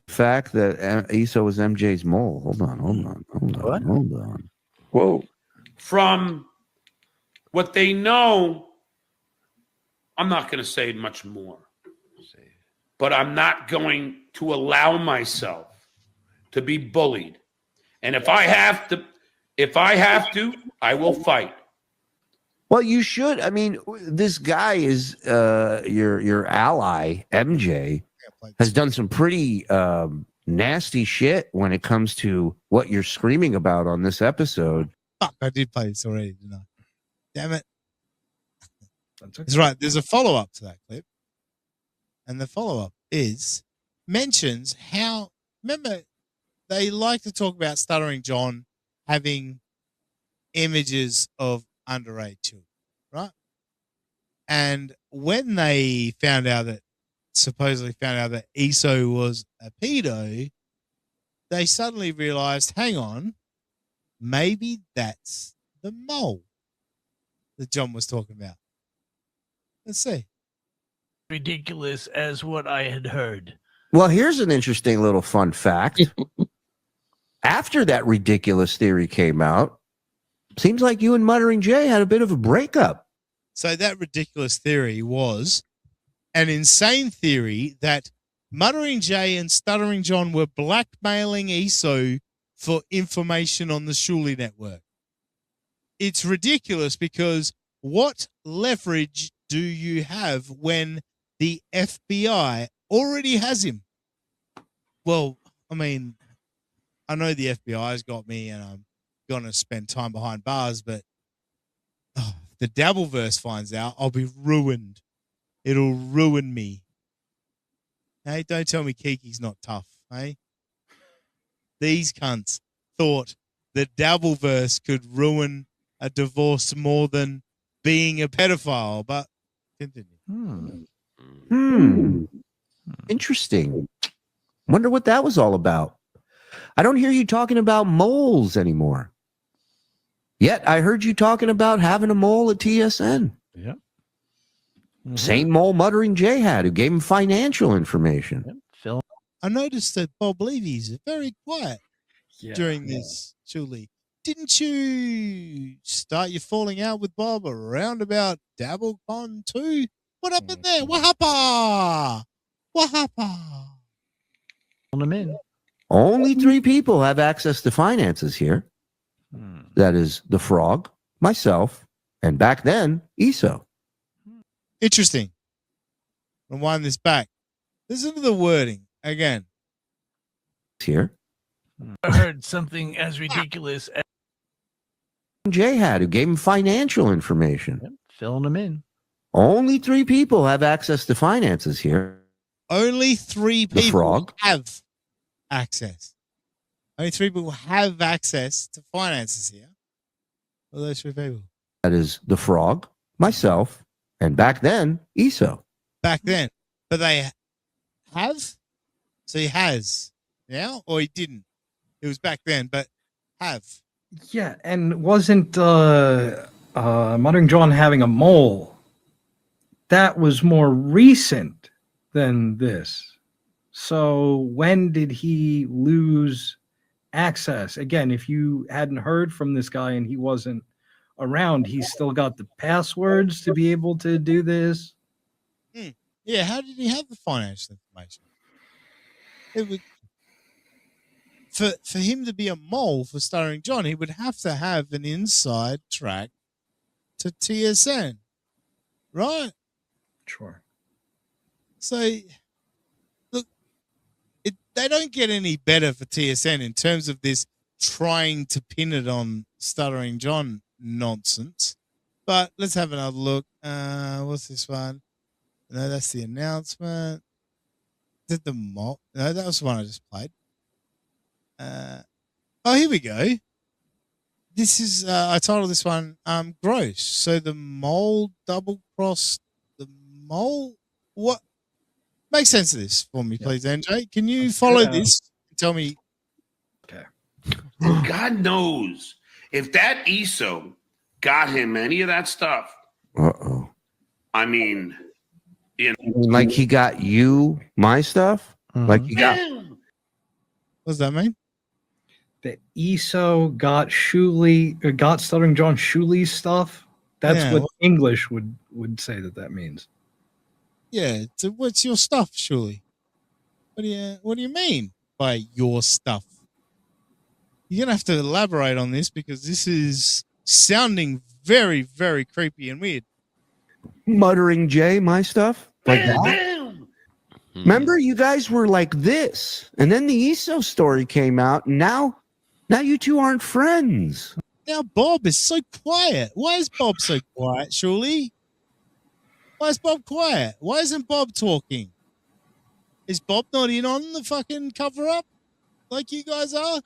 The fact that Issa was MJ's mole. Hold on. Whoa. From what they know, I'm not going to say much more. But I'm not going to allow myself to be bullied. And if I have to, I will fight. Well, you should. I mean, this guy is your ally, MJ, has done some pretty nasty shit when it comes to what you're screaming about on this episode. Fuck, I did play this already, didn't I? Damn it. That's right. There's a follow-up to that clip. And the follow-up mentions how, remember, they like to talk about Stuttering John having images of underage children, right? And when they supposedly found out that Issa was a pedo, they suddenly realized, hang on, maybe that's the mole that John was talking about. Let's see. Ridiculous as what I had heard. Well, here's an interesting little fun fact. After that ridiculous theory came out, seems like you and Muttering Jay had a bit of a breakup. So that ridiculous theory was an insane theory that Muttering Jay and Stuttering John were blackmailing ESO for information on the Shuli network. It's ridiculous because what leverage do you have when the FBI already has him? Well, I mean, I know the FBI's got me and I'm going to spend time behind bars, but if the Dabbleverse finds out, I'll be ruined. It'll ruin me. Hey, don't tell me Kiki's not tough, hey? These cunts thought the Dabbleverse could ruin a divorce more than being a pedophile, but continue. Interesting. Wonder what that was all about. I don't hear you talking about moles anymore. Yet I heard you talking about having a mole at TSN. Yeah. Same mole Muttering Jay had, who gave him financial information. Yep. Phil. I noticed that Bob Levy's very quiet during this, Shuli. Didn't you start your falling out with Bob around about DabbleCon 2? What happened there? What happened? What happened? On them in. Only 3 people have access to finances here. That is the Frog, myself, and back then, ESO. Interesting. Rewind this back. Listen to the wording again. Here. I heard something as ridiculous as Jay had, who gave him financial information. filling them in. Only 3 people have access to finances here. Only 3 The people Frog. have access. Only 3 people have access to finances here. Well, those 3 people. That is the Frog, myself, and back then, ESO. Back then. But they have? So he has now, or he didn't? It was back then, but have. Yeah, and wasn't Muttering John having a mole? That was more recent than this. So when did he lose access? Again, if you hadn't heard from this guy and he wasn't around, he's still got the passwords to be able to do this. Yeah, how did he have the financial information? It would for him to be a mole for Stuttering John, he would have to have an inside track to TSN, right? Sure. So, look, they don't get any better for TSN in terms of this trying to pin it on Stuttering John nonsense. But let's have another look. What's this one? No, that's the announcement. Did the mock? No, that was the one I just played. Oh, here we go. This is I titled this one gross. So the mole double crossed the mole. What makes sense of this for me, please, NJ? Can you follow this and tell me? Okay. God knows if that ESO got him any of that stuff. Uh-oh. I mean, Like he got you, my stuff? Like you got... What does that mean? The ESO got Shuli, got Stuttering John Shuli's stuff. That's what English would say that means. Yeah. So what's your stuff, Shuli? What do you mean by your stuff? You're gonna have to elaborate on this because this is sounding very, very creepy and weird. Muttering Jay, my stuff? Like that? Remember, you guys were like this. And then the ESO story came out, and now you two aren't friends. Now Bob is so quiet. Why is Bob so quiet, Shuli? Why is Bob quiet? Why isn't Bob talking? Is Bob not in on the fucking cover-up like you guys are?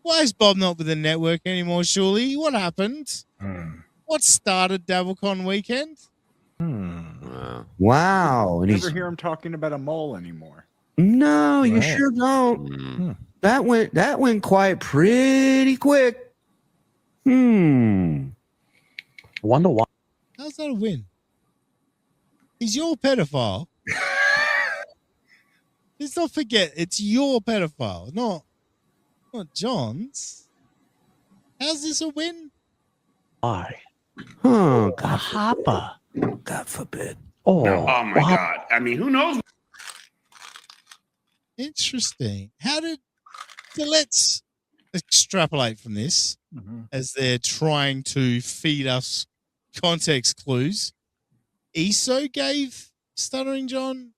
Why is Bob not with the network anymore, Shuli? What happened? What started DabbleCon weekend? Wow. And Never hear him talking about a mole anymore. No, you sure don't. That went quiet pretty quick. Wonder why. How's that a win? He's your pedophile. Let's not forget, it's your pedophile, not John's. How's this a win? Why? Oh, God, God forbid. Oh, oh my God. I mean, who knows? Interesting. So let's extrapolate from this as they're trying to feed us context clues. ESO gave Stuttering John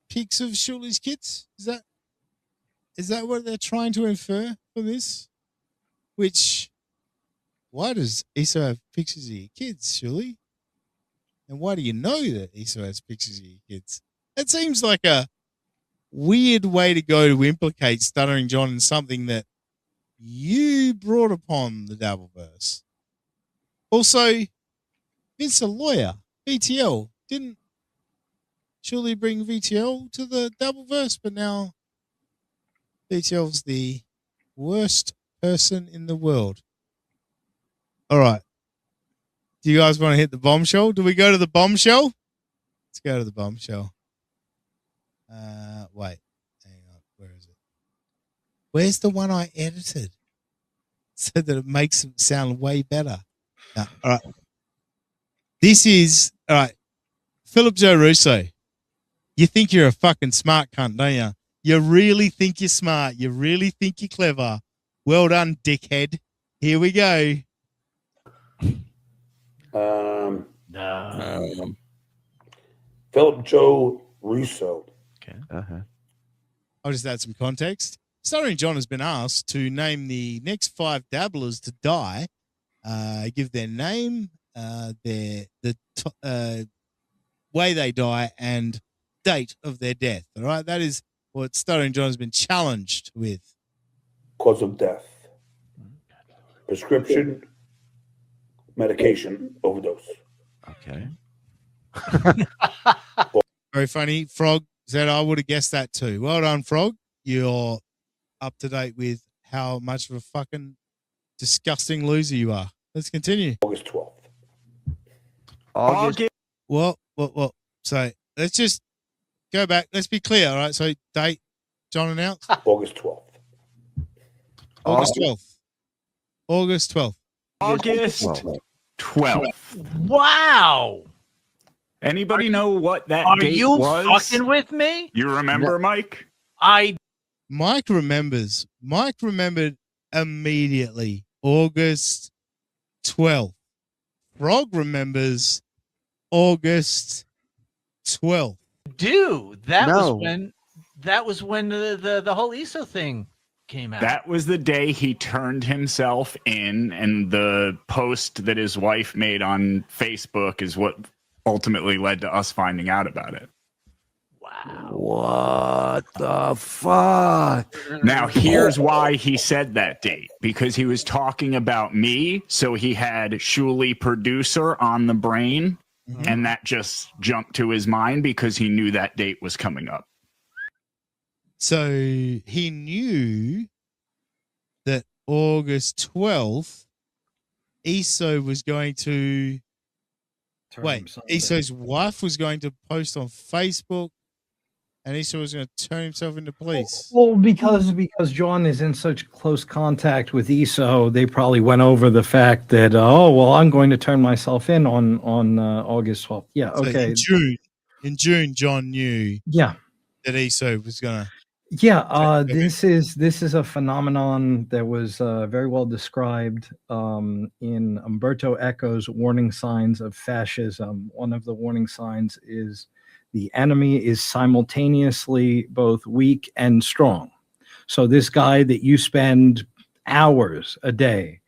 pics of Shuli's kids. Is that what they're trying to infer from this? Why does ESO have pictures of your kids, Shuli? And why do you know that ESO has pictures of your kids? That seems like a weird way to go to implicate Stuttering John in something that you brought upon the Dabbleverse. Also, Vince a lawyer, VTL. Didn't Shuli bring VTL to the Dabbleverse, but now VTL's the worst person in the world. All right. Do you guys want to hit the bombshell? Do we go to the bombshell? Let's go to the bombshell. Wait. Hang on. Where is it? Where's the one I edited? So that it makes it sound way better. All right. This is, all right. Philip Joe Russo. You think you're a fucking smart cunt, don't you? You really think you're smart. You really think you're clever. Well done, dickhead. Here we go. Philip Joe Russo. Okay. I'll just add some context. Stuttering John has been asked to name the next 5 dabblers to die, give their name, the way they die, and date of their death. All right, that is what Stuttering John has been challenged with. Cause of death. Prescription medication overdose. Okay. Very funny. Frog said I would have guessed that too. Well done, Frog. You're up to date with how much of a fucking disgusting loser you are. Let's continue. August 12th. August. Well. So let's just go back. Let's be clear. All right. So date John announced August 12th. August 12th. August 12th. August 12th. Wow. Anybody know what that Are date you was? fucking with me? You remember, Mike? Mike remembers. Mike remembered immediately. August 12th. Frog remembers August 12th. Dude, that No. was when the whole ESO thing came out. That was the day he turned himself in, and the post that his wife made on Facebook is what ultimately led to us finding out about it. Wow. What the fuck? Now, here's why he said that date. Because he was talking about me, so he had Shuli producer on the brain, and that just jumped to his mind because he knew that date was coming up. So he knew that August 12th, ESO was going to ESO's wife was going to post on Facebook, and ESO was going to turn himself into police. Well, because John is in such close contact with ESO, they probably went over the fact that I'm going to turn myself in on August 12th. Yeah, So okay. in June, John knew Yeah. that ESO was going to. Yeah, this is a phenomenon that was very well described in Umberto Eco's Warning Signs of Fascism. One of the warning signs is the enemy is simultaneously both weak and strong. So this guy that you spend hours a day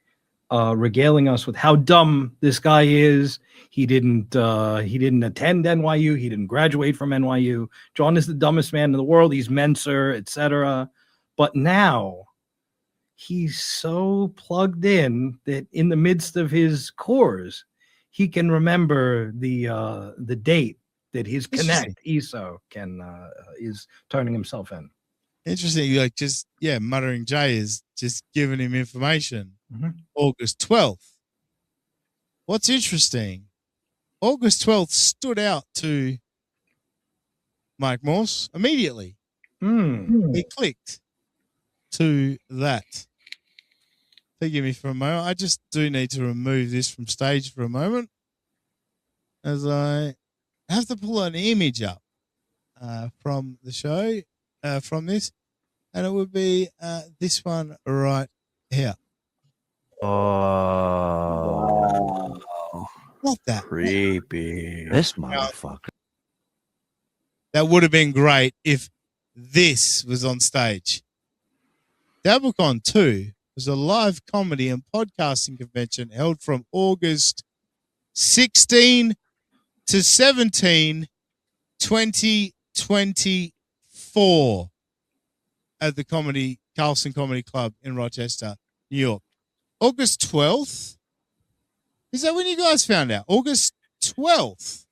regaling us with how dumb this guy is. He didn't attend NYU. He didn't graduate from NYU. John is the dumbest man in the world. He's Menser, etc. But now he's so plugged in that in the midst of his course, he can remember the date that his connect ESO is turning himself in. Interesting, like muttering Jay is just giving him information. August 12th. What's interesting, August 12th stood out to Mike Morse immediately. He clicked to that. Forgive me for a moment. I just do need to remove this from stage for a moment, as I have to pull an image up from the show, from this. and it would be this one right here. Oh, Not that. creepy. This motherfucker. That would have been great if this was on stage. DabbleCon 2 was a live comedy and podcasting convention held from August 16 to 17, 2024 at the Carlson Comedy Club in Rochester, New York. August 12th? Is that when you guys found out? August 12th?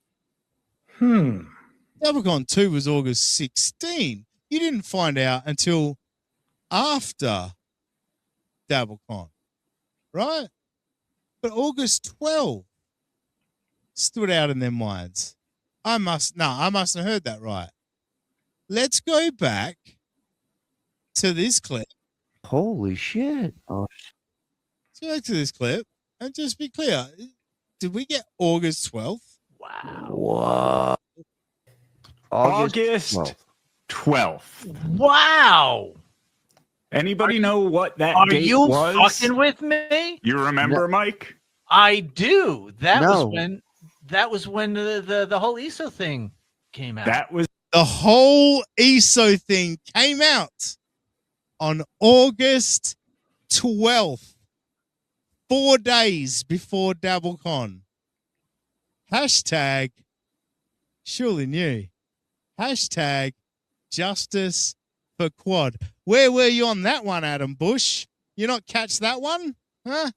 DabbleCon 2 was August 16. You didn't find out until after DabbleCon, right? But August 12 stood out in their minds. I mustn't have heard that right. Let's go back to this clip. Holy shit. Oh, Let's go back to this clip and just be clear. Did we get August 12th? What? August 12th. Wow. Anybody know what that Are date you was? fucking with me? You remember, Mike? I do. That No. was when the whole ESO thing came out. That was The whole ESO thing came out on August 12th, 4 days before DabbleCon. Hashtag surely knew. Hashtag justice for quad. Where were you on that one, Adam Bush? You not catch that one? Huh?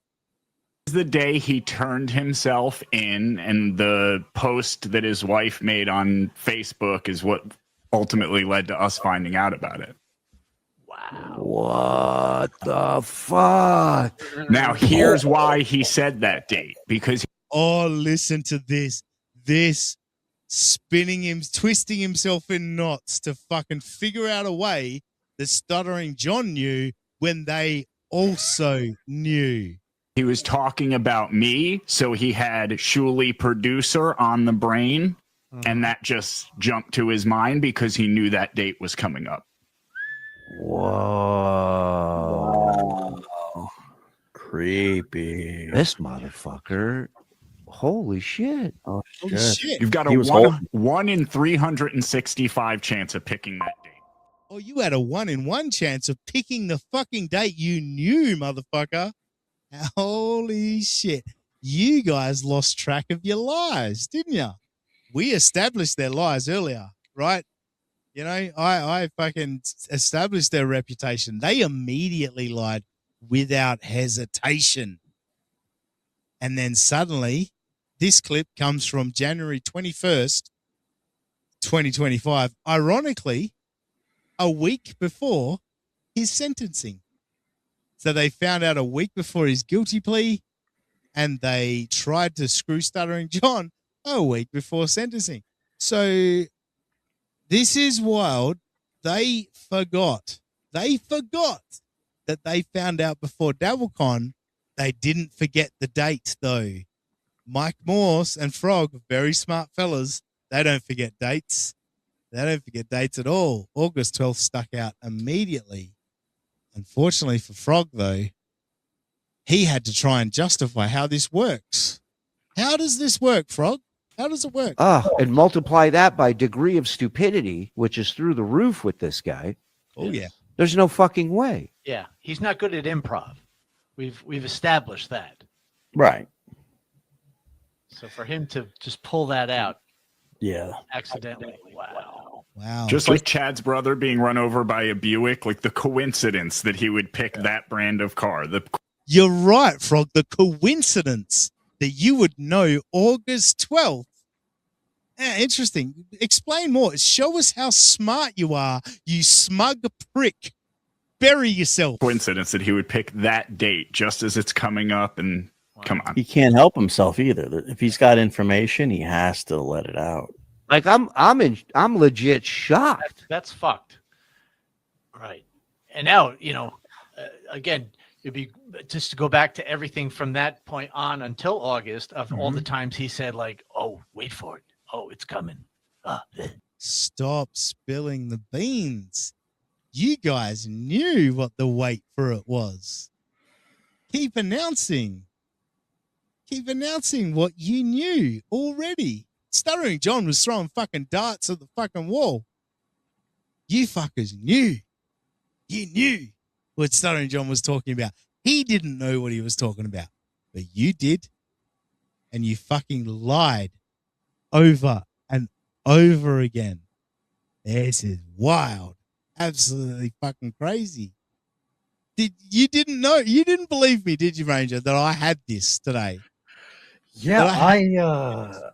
the day he turned himself in, and the post that his wife made on Facebook is what ultimately led to us finding out about it. What the fuck? Now, here's why he said that date. Because oh, listen to this. This spinning him, twisting himself in knots to fucking figure out a way that Stuttering John knew when they also knew. he was talking about me, so he had Shuli producer on the brain, and that just jumped to his mind because he knew that date was coming up. Whoa. Creepy. This motherfucker. Holy shit. Oh, Holy shit. You've got He a was 1 in 365 chance of picking that date. Oh, you had a 1 in 1 chance of picking the fucking date you knew, motherfucker. Holy shit. You guys lost track of your lies, didn't you? We established their lies earlier, right? You know, I fucking established their reputation. They immediately lied without hesitation. And then suddenly, this clip comes from January 21st, 2025. Ironically, a week before his sentencing. So they found out a week before his guilty plea, and they tried to screw Stuttering John a week before sentencing. So this is wild. They forgot that they found out before DabbleCon. They didn't forget the date, though. Mike Morse and Frog, very smart fellas, they don't forget dates. They don't forget dates at all. August 12th stuck out immediately. Unfortunately for Frog, though, he had to try and justify how this works. How does this work, Frog? How does it work? And multiply that by degree of stupidity, which is through the roof with this guy. Oh, yeah. There's no fucking way. Yeah, he's not good at improv. We've established that. Right. So for him to just pull that out Yeah. accidentally, wow. Wow. Just like Chad's brother being run over by a Buick, like the coincidence that he would pick that brand of car. You're right, Frog. The coincidence that you would know August 12th. Interesting. Explain more. Show us how smart you are, you smug prick. Bury yourself. Coincidence that he would pick that date just as it's coming up, and come on. He can't help himself either. If he's got information, he has to let it out. Like I'm legit shocked. That's fucked. Right. And now, again, it'd be just to go back to everything from that point on until August of all the times he said, like, oh, wait for it. Oh, it's coming. Stop spilling the beans. You guys knew what the wait for it was. Keep announcing what you knew already. Stuttering John was throwing fucking darts at the fucking wall. You fuckers knew. You knew what Stuttering John was talking about. He didn't know what he was talking about, but you did. And you fucking lied over and over again. This is wild. Absolutely fucking crazy. You didn't know? You didn't believe me, did you, Ranger, that I had this today? Yeah,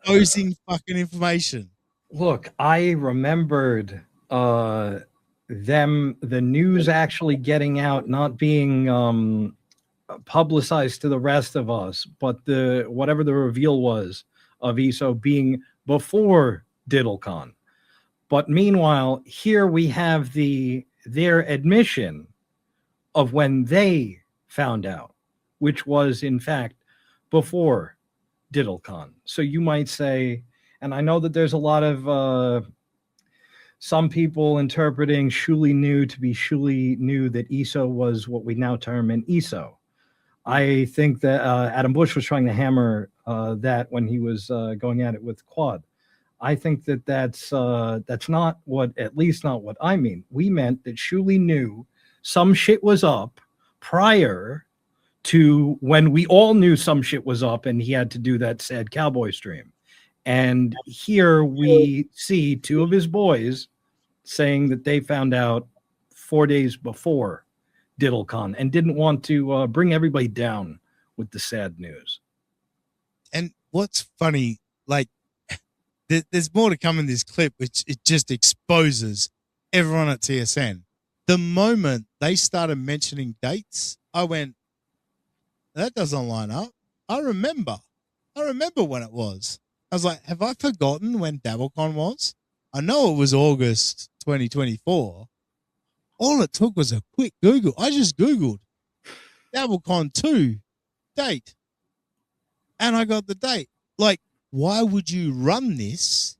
exposing fucking information. Look, I remembered the news actually getting out, not being publicized to the rest of us, but whatever the reveal was of ESO being before DiddleCon. But meanwhile, here we have their admission of when they found out, which was in fact before DiddleCon. So you might say, and I know that there's a lot of some people interpreting Shuli knew to be Shuli knew that ESO was what we now term an ESO. I think that Adam Bush was trying to hammer that when he was going at it with Quad. I think that that's not what, at least not what I mean. We meant that Shuli knew some shit was up prior to when we all knew some shit was up and he had to do that sad cowboy stream. And here we see two of his boys saying that they found out 4 days before DiddleCon and didn't want to bring everybody down with the sad news. And what's funny, like, there's more to come in this clip, which it just exposes everyone at TSN. The moment they started mentioning dates, I went, that doesn't line up. I remember when it was. I was like, have I forgotten when DabbleCon was? I know it was August 2024. All it took was a quick Google. I just Googled DabbleCon 2 date. And I got the date. Like, why would you run this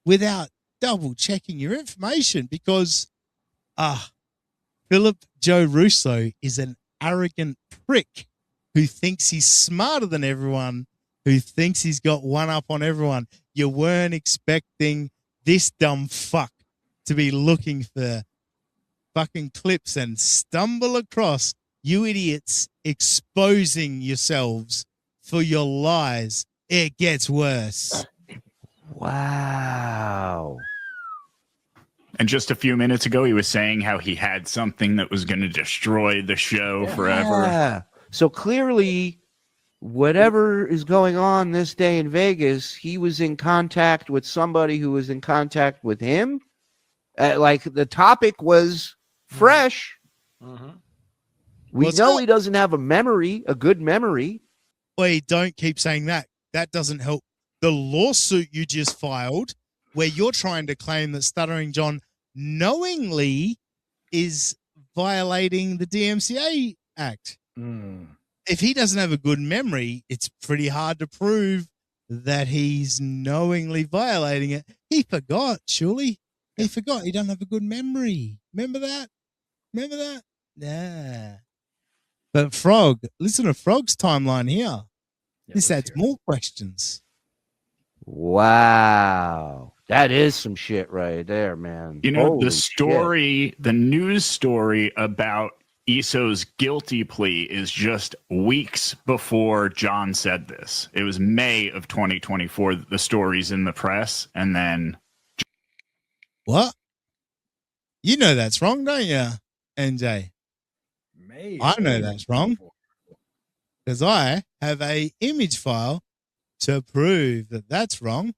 without double checking your information? Because Philip Joe Russo is an arrogant prick who thinks he's smarter than everyone, who thinks he's got one up on everyone. You weren't expecting this dumb fuck to be looking for fucking clips and stumble across, you idiots, exposing yourselves for your lies. It gets worse. Wow. And just a few minutes ago, he was saying how he had something that was going to destroy the show forever. Yeah. So clearly, whatever is going on this day in Vegas, he was in contact with somebody who was in contact with him. Like the topic was fresh. We know he doesn't have a memory, a good memory. Wait, don't keep saying that. That doesn't help. The lawsuit you just filed, where you're trying to claim that Stuttering John knowingly is violating the DMCA Act. If he doesn't have a good memory, it's pretty hard to prove that he's knowingly violating it. He forgot, surely. He forgot. He doesn't have a good memory. Remember that? Remember that? Yeah. But Frog, listen to Frog's timeline here. This adds more questions. Wow. That is some shit right there, man. You know, Holy the story, the news story about ESO's guilty plea is just weeks before John said this. It was May of 2024. The story's in the press, and then what? You know that's wrong, don't you, NJ? I know that's wrong because I have a image file to prove that that's wrong.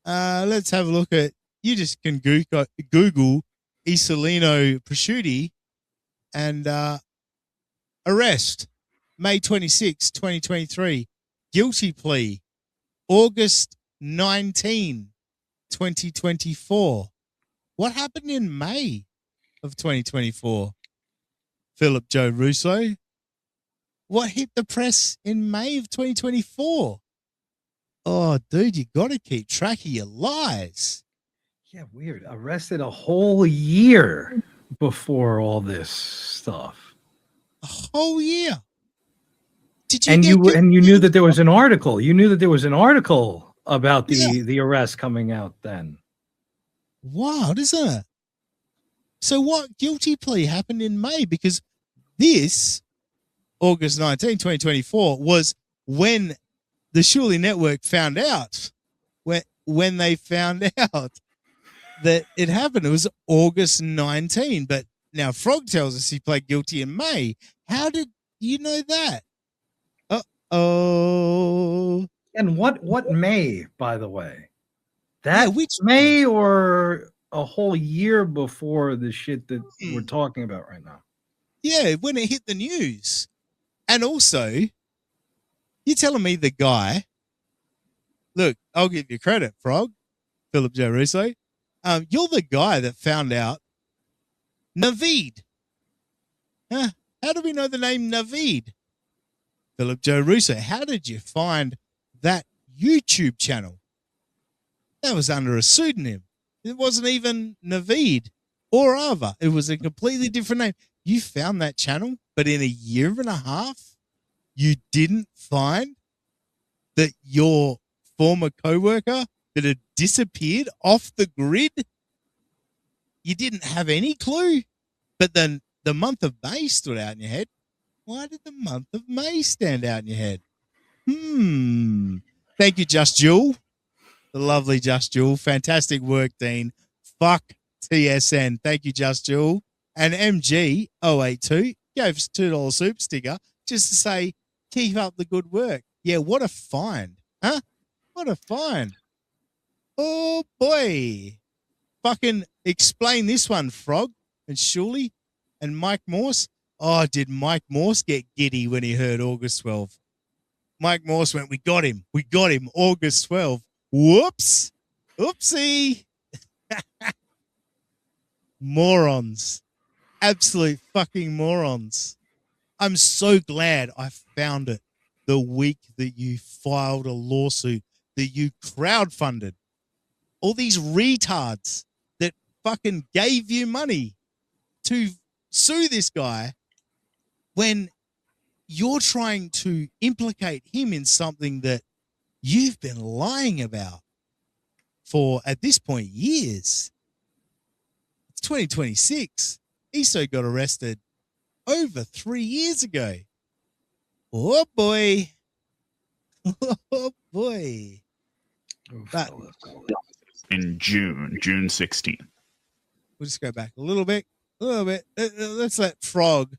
Let's have a look at. You just can Google Isolino Prosciutti and arrest May 26, 2023. Guilty plea August 19, 2024. What happened in May of 2024? Philip Joe Russo. What hit the press in May of 2024? Oh, dude, you got to keep track of your lies. Yeah, weird. Arrested a whole year before all this stuff. A whole year. Did you And get you confused? knew that there was an article. You knew that there was an article about Yeah. the arrest coming out then. Wild, isn't it? So what guilty plea happened in May? Because this, August 19, 2024, was when the Shuli network found out. When they found out that it happened. It was August 19. But now Frog tells us he pled guilty in May. How did you know that? Uh-oh. And what May, by the way? That which May or a whole year before the shit that we're talking about right now? Yeah, when it hit the news. And also, you're telling me the guy, look, I'll give you credit, Frog, Philip J. Russo. You're the guy that found out Naveed. Huh? How do we know the name Naveed? Philip J. Russo, how did you find that YouTube channel? That was under a pseudonym. It wasn't even Naveed or Ava. It was a completely different name. You found that channel, but in a year and a half, you didn't find that your former coworker that had disappeared off the grid. You didn't have any clue, but then the month of May stood out in your head. Why did the month of May stand out in your head? Thank you, Just Jewel. The lovely Just Jewel. Fantastic work, Dean. Fuck TSN. Thank you, Just Jewel. And MG082 gave us a $2 soup sticker just to say, keep up the good work. Yeah, what a find. Huh? What a find. Oh, boy. Fucking explain this one, Frog and Shuli and Mike Morse. Oh, did Mike Morse get giddy when he heard August 12th? Mike Morse went, we got him. We got him. August 12th. Whoops. Oopsie. Morons. Absolute fucking morons. I'm so glad I found it the week that you filed a lawsuit, that you crowdfunded. All these retards that fucking gave you money to sue this guy when you're trying to implicate him in something that you've been lying about for, at this point, years. It's 2026. ESO got arrested over 3 years ago. Oh, boy. Oh, boy. But In June 16. we'll just go back a little bit. Let's let Frog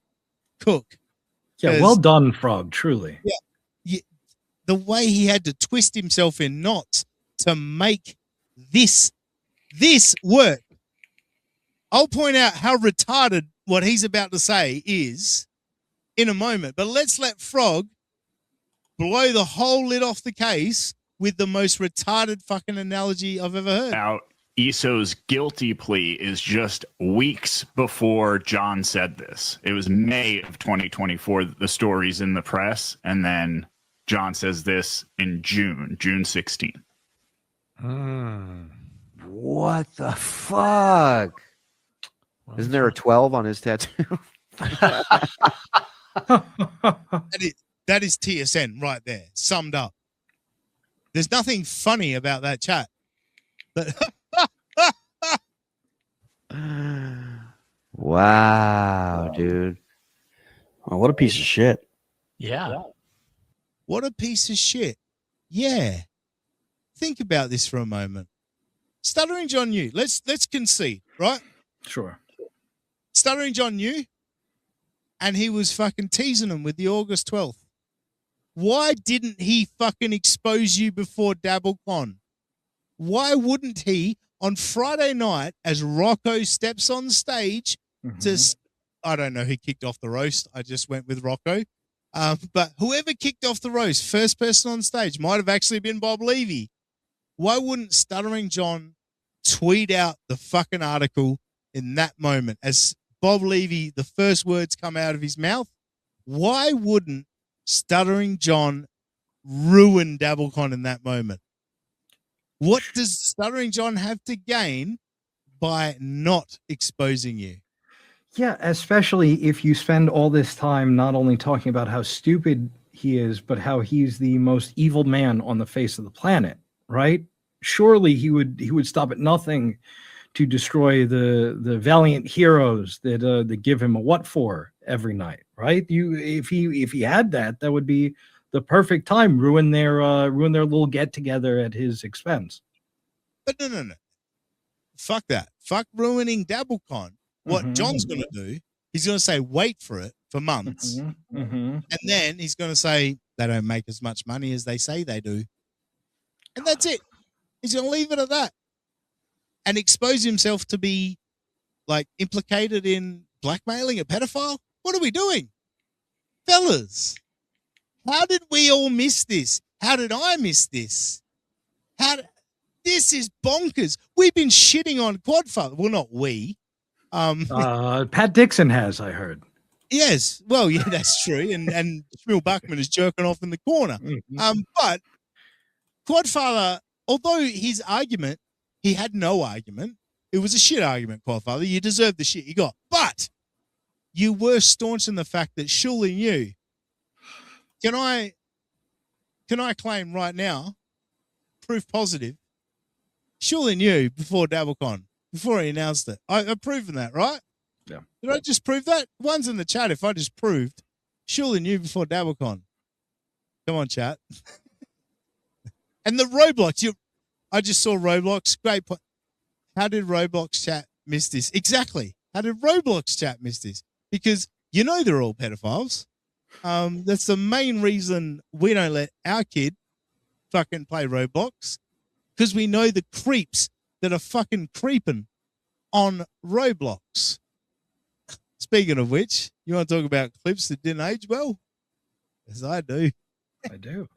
cook. Yeah, well done, Frog, truly. Yeah, the way he had to twist himself in knots to make this work. I'll point out how retarded what he's about to say is in a moment, but let's let Frog blow the whole lid off the case with the most retarded fucking analogy I've ever heard. Now, ESO's guilty plea is just weeks before John said this. It was May of 2024. The story's in the press, and then John says this in June 16. What the fuck? Isn't there a 12 on his tattoo? That is TSN right there, summed up. There's nothing funny about that chat. But Wow, dude. Oh, what a piece of shit. Yeah. what a piece of shit. Yeah. Think about this for a moment. Stuttering John knew. Let's concede, right? Sure. Stuttering John knew, and he was fucking teasing him with the August 12th. Why didn't he fucking expose you before DabbleCon? Why wouldn't he on Friday night as Rocco steps on stage to, I don't know who kicked off the roast. I just went with Rocco. But whoever kicked off the roast, first person on stage, might have actually been Bob Levy. Why wouldn't Stuttering John tweet out the fucking article in that moment as Bob Levy, the first words come out of his mouth? Why wouldn't Stuttering John ruin DabbleCon in that moment? What does Stuttering John have to gain by not exposing you? Yeah, especially if you spend all this time not only talking about how stupid he is, but how he's the most evil man on the face of the planet, right? Surely he would stop at nothing to destroy the valiant heroes that give him a what for every night, right? If he had that, that would be the perfect time. Ruin their little get together at his expense. But no. Fuck that. Fuck ruining DabbleCon. What John's going to do, he's going to say, wait for it for months. And then he's going to say, they don't make as much money as they say they do. And that's it. He's going to leave it at that. And expose himself to be, like, implicated in blackmailing a pedophile? What are we doing? Fellas, how did we all miss this? How did I miss this? This is bonkers. We've been shitting on Quadfather. Well, not we. Pat Dixon has, I heard. Yes. Well, yeah, that's true. And Shmuel Buckman is jerking off in the corner. But Quadfather, although his argument, he had no argument. It was a shit argument, Quadfather. You deserve the shit you got. But you were staunch in the fact that Shuli knew. Can I claim right now, proof positive, Shuli knew before DabbleCon, before he announced it. I've proven that, right? Yeah. Did I just prove that? One's in the chat. If I just proved, Shuli knew before DabbleCon. Come on, chat. And the Roblox, I just saw Roblox. Great point. How did Roblox chat miss this? Exactly. How did Roblox chat miss this? Because you know they're all pedophiles. That's the main reason we don't let our kid fucking play Roblox. Because we know the creeps that are fucking creeping on Roblox. Speaking of which, you want to talk about clips that didn't age well? Yes, I do. I do.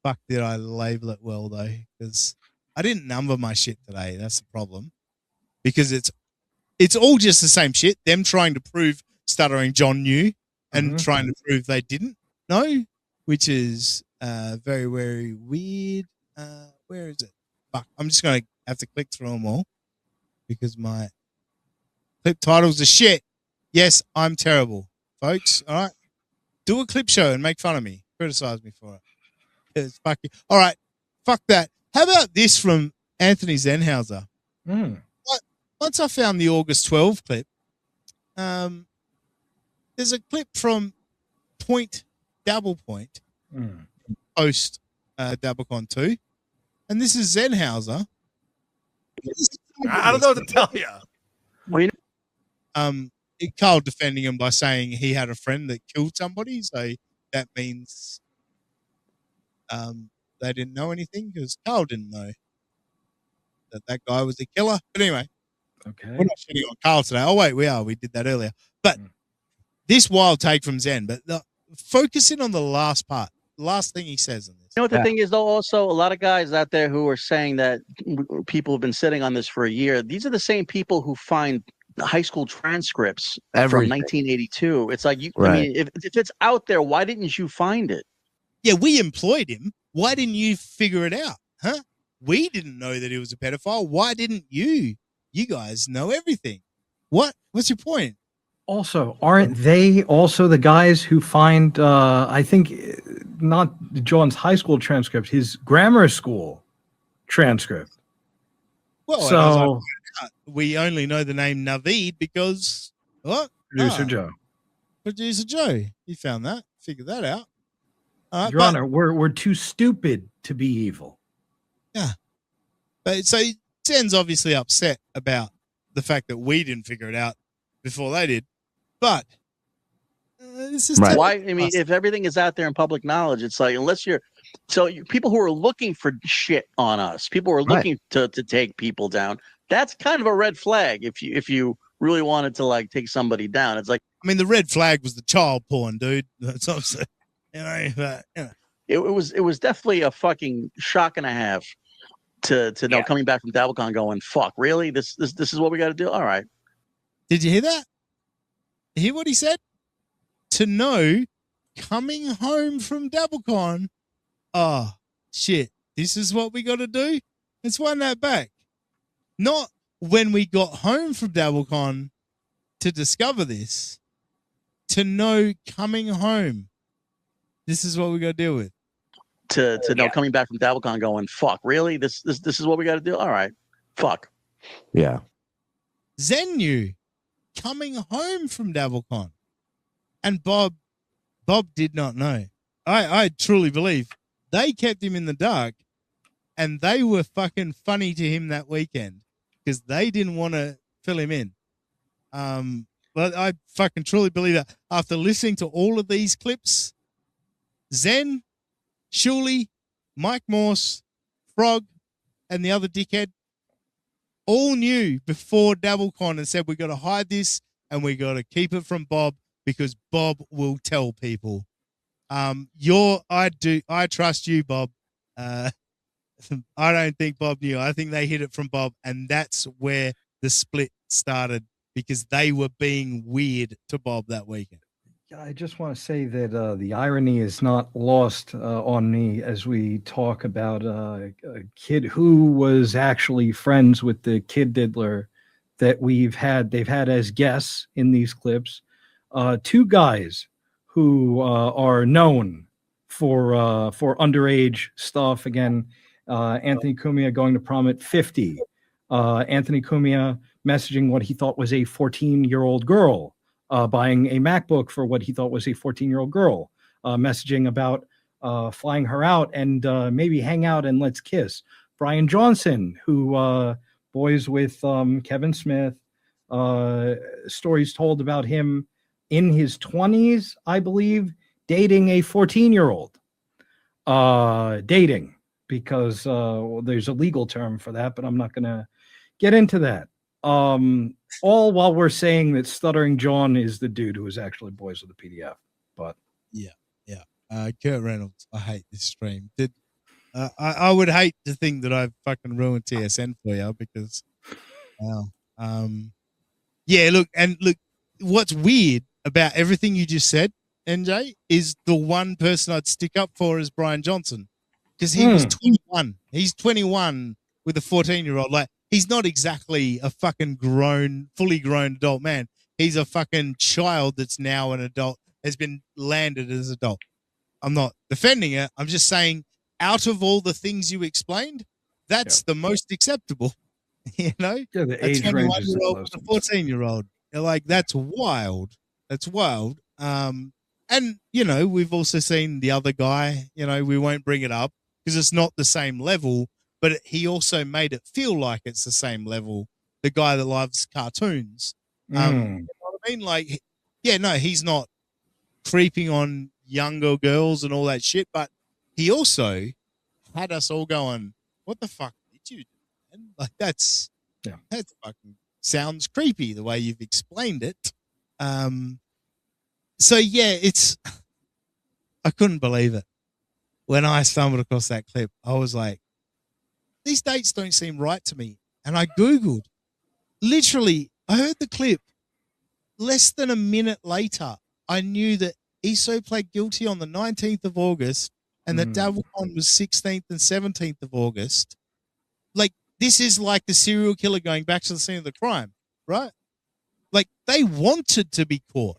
Fuck, did I label it well, though? Because I didn't number my shit today. That's the problem. Because it's all just the same shit. Them trying to prove Stuttering John knew and trying to prove they didn't know, which is very, very weird. Where is it? Fuck, I'm just going to have to click through them all because my clip titles are shit. Yes, I'm terrible, folks. All right. Do a clip show and make fun of me. Criticize me for it. It's fucking all right. Fuck that. How about this from Anthony Zenhauser? Once I found the August 12 clip, there's a clip from Double Point, post DabbleCon 2, and this is Zenhauser. I don't know what to tell you. Well, Carl defending him by saying he had a friend that killed somebody, so that means they didn't know anything because Carl didn't know that guy was a killer. But anyway, okay, we're not shitting on Carl today. Oh wait, we are. We did that earlier. But this wild take from Zen, but focusing on the last part, last thing he says in this. You know what the thing is, though, also, a lot of guys out there who are saying that people have been sitting on this for a year. These are the same people who find high school transcripts from 1982. It's like, I mean, if it's out there, why didn't you find it? Yeah, we employed him. Why didn't you figure it out? Huh? We didn't know that he was a pedophile. Why didn't you? You guys know everything. What? What's your point? Also, aren't they also the guys who find, I think, not John's high school transcript, his grammar school transcript? Well, so we only know the name Naveed because what? Producer Joe. Producer Joe. He found that, figured that out. Your Honor, we're too stupid to be evil. Yeah. But so Zen's obviously upset about the fact that we didn't figure it out before they did. But this is why. I mean, if everything is out there in public knowledge, it's like unless you're people who are looking for shit on us, people who are looking to take people down. That's kind of a red flag. If you really wanted to like take somebody down, it's like I mean, the red flag was the child porn, dude. That's obviously, it was definitely a fucking shock and a half to know coming back from DabbleCon going, fuck, really? This is what we got to do. All right. Did you hear that? You hear what he said? To know coming home from DabbleCon, oh shit, this is what we got to do. Let's run that back. Not when we got home from DabbleCon to discover this, to know coming home, this is what we got to deal with. To know coming back from DabbleCon going, fuck, really? This is what we got to do? All right. Fuck. Yeah. Zen knew coming home from DabbleCon. And Bob did not know. I truly believe they kept him in the dark, and they were fucking funny to him that weekend because they didn't want to fill him in. But I fucking truly believe that after listening to all of these clips, Zen, Shuli, Mike Morse, Frog, and the other dickhead all knew before DabbleCon and said, we got to hide this and we got to keep it from Bob because Bob will tell people. I trust you, Bob. I don't think Bob knew. I think they hid it from Bob, and that's where the split started because they were being weird to Bob that weekend. I just want to say that the irony is not lost on me as we talk about a kid who was actually friends with the kid diddler that they've had as guests in these clips. Two guys who are known for underage stuff. Again, Anthony Cumia going to prom at 50. Anthony Cumia messaging what he thought was a 14-year-old girl, buying a MacBook for what he thought was a 14-year-old girl, messaging about flying her out and maybe hang out and let's kiss. Brian Johnson, who boys with Kevin Smith, stories told about him in his 20s, I believe, dating a 14-year-old. Dating, because there's a legal term for that, but I'm not going to get into that. All while we're saying that Stuttering John is the dude who is actually Boys with the PDF. But yeah. Kurt Reynolds, I hate this stream. I would hate to think that I've fucking ruined TSN for you because, look, what's weird about everything you just said, NJ, is the one person I'd stick up for is Brian Johnson because he was 21. He's 21 with a 14-year-old. Like, he's not exactly a fucking fully grown adult man. He's a fucking child that's now an adult, has been landed as an adult. I'm not defending it. I'm just saying, out of all the things you explained, that's the most acceptable. You know? Yeah, the age range is the closest. A 14-year-old. Like, that's wild. That's wild. And, you know, we've also seen the other guy, you know, we won't bring it up because it's not the same level, but he also made it feel like it's the same level. The guy that loves cartoons. You know what I mean? Like, yeah, no, he's not creeping on younger girls and all that shit, but he also had us all going, what the fuck did you do, man? Like, that's fucking sounds creepy the way you've explained it. So yeah, I couldn't believe it. When I stumbled across that clip, I was like, these dates don't seem right to me. And I Googled. Literally, I heard the clip. Less than a minute later, I knew that Iso pled guilty on the 19th of August and that DabbleCon was 16th and 17th of August. Like, this is like the serial killer going back to the scene of the crime, right? Like, they wanted to be caught.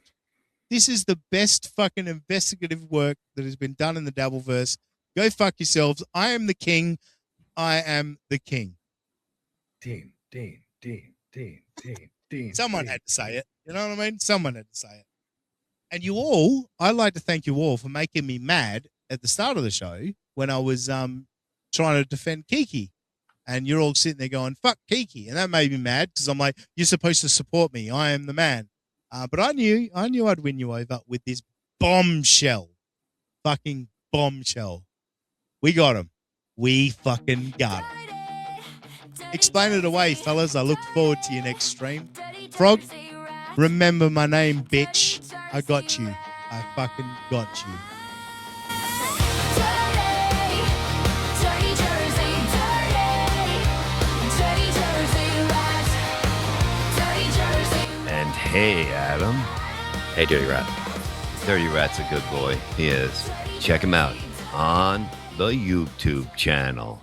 This is the best fucking investigative work that has been done in the Dabbleverse. Go fuck yourselves. I am the king. I am the king. Dean. Someone had to say it. You know what I mean? Someone had to say it. And you all, I'd like to thank you all for making me mad at the start of the show when I was trying to defend Kiki. And you're all sitting there going, fuck Kiki. And that made me mad because I'm like, you're supposed to support me. I am the man. But I knew I'd win you over with this bombshell. Fucking bombshell. We got him. We fucking got him. Explain it away, fellas. I look forward to your next stream. Frog, remember my name, bitch. I got you. I fucking got you. And hey, Adam. Hey, Dirty Rat. Dirty Rat's a good boy. He is. Check him out on the YouTube channel.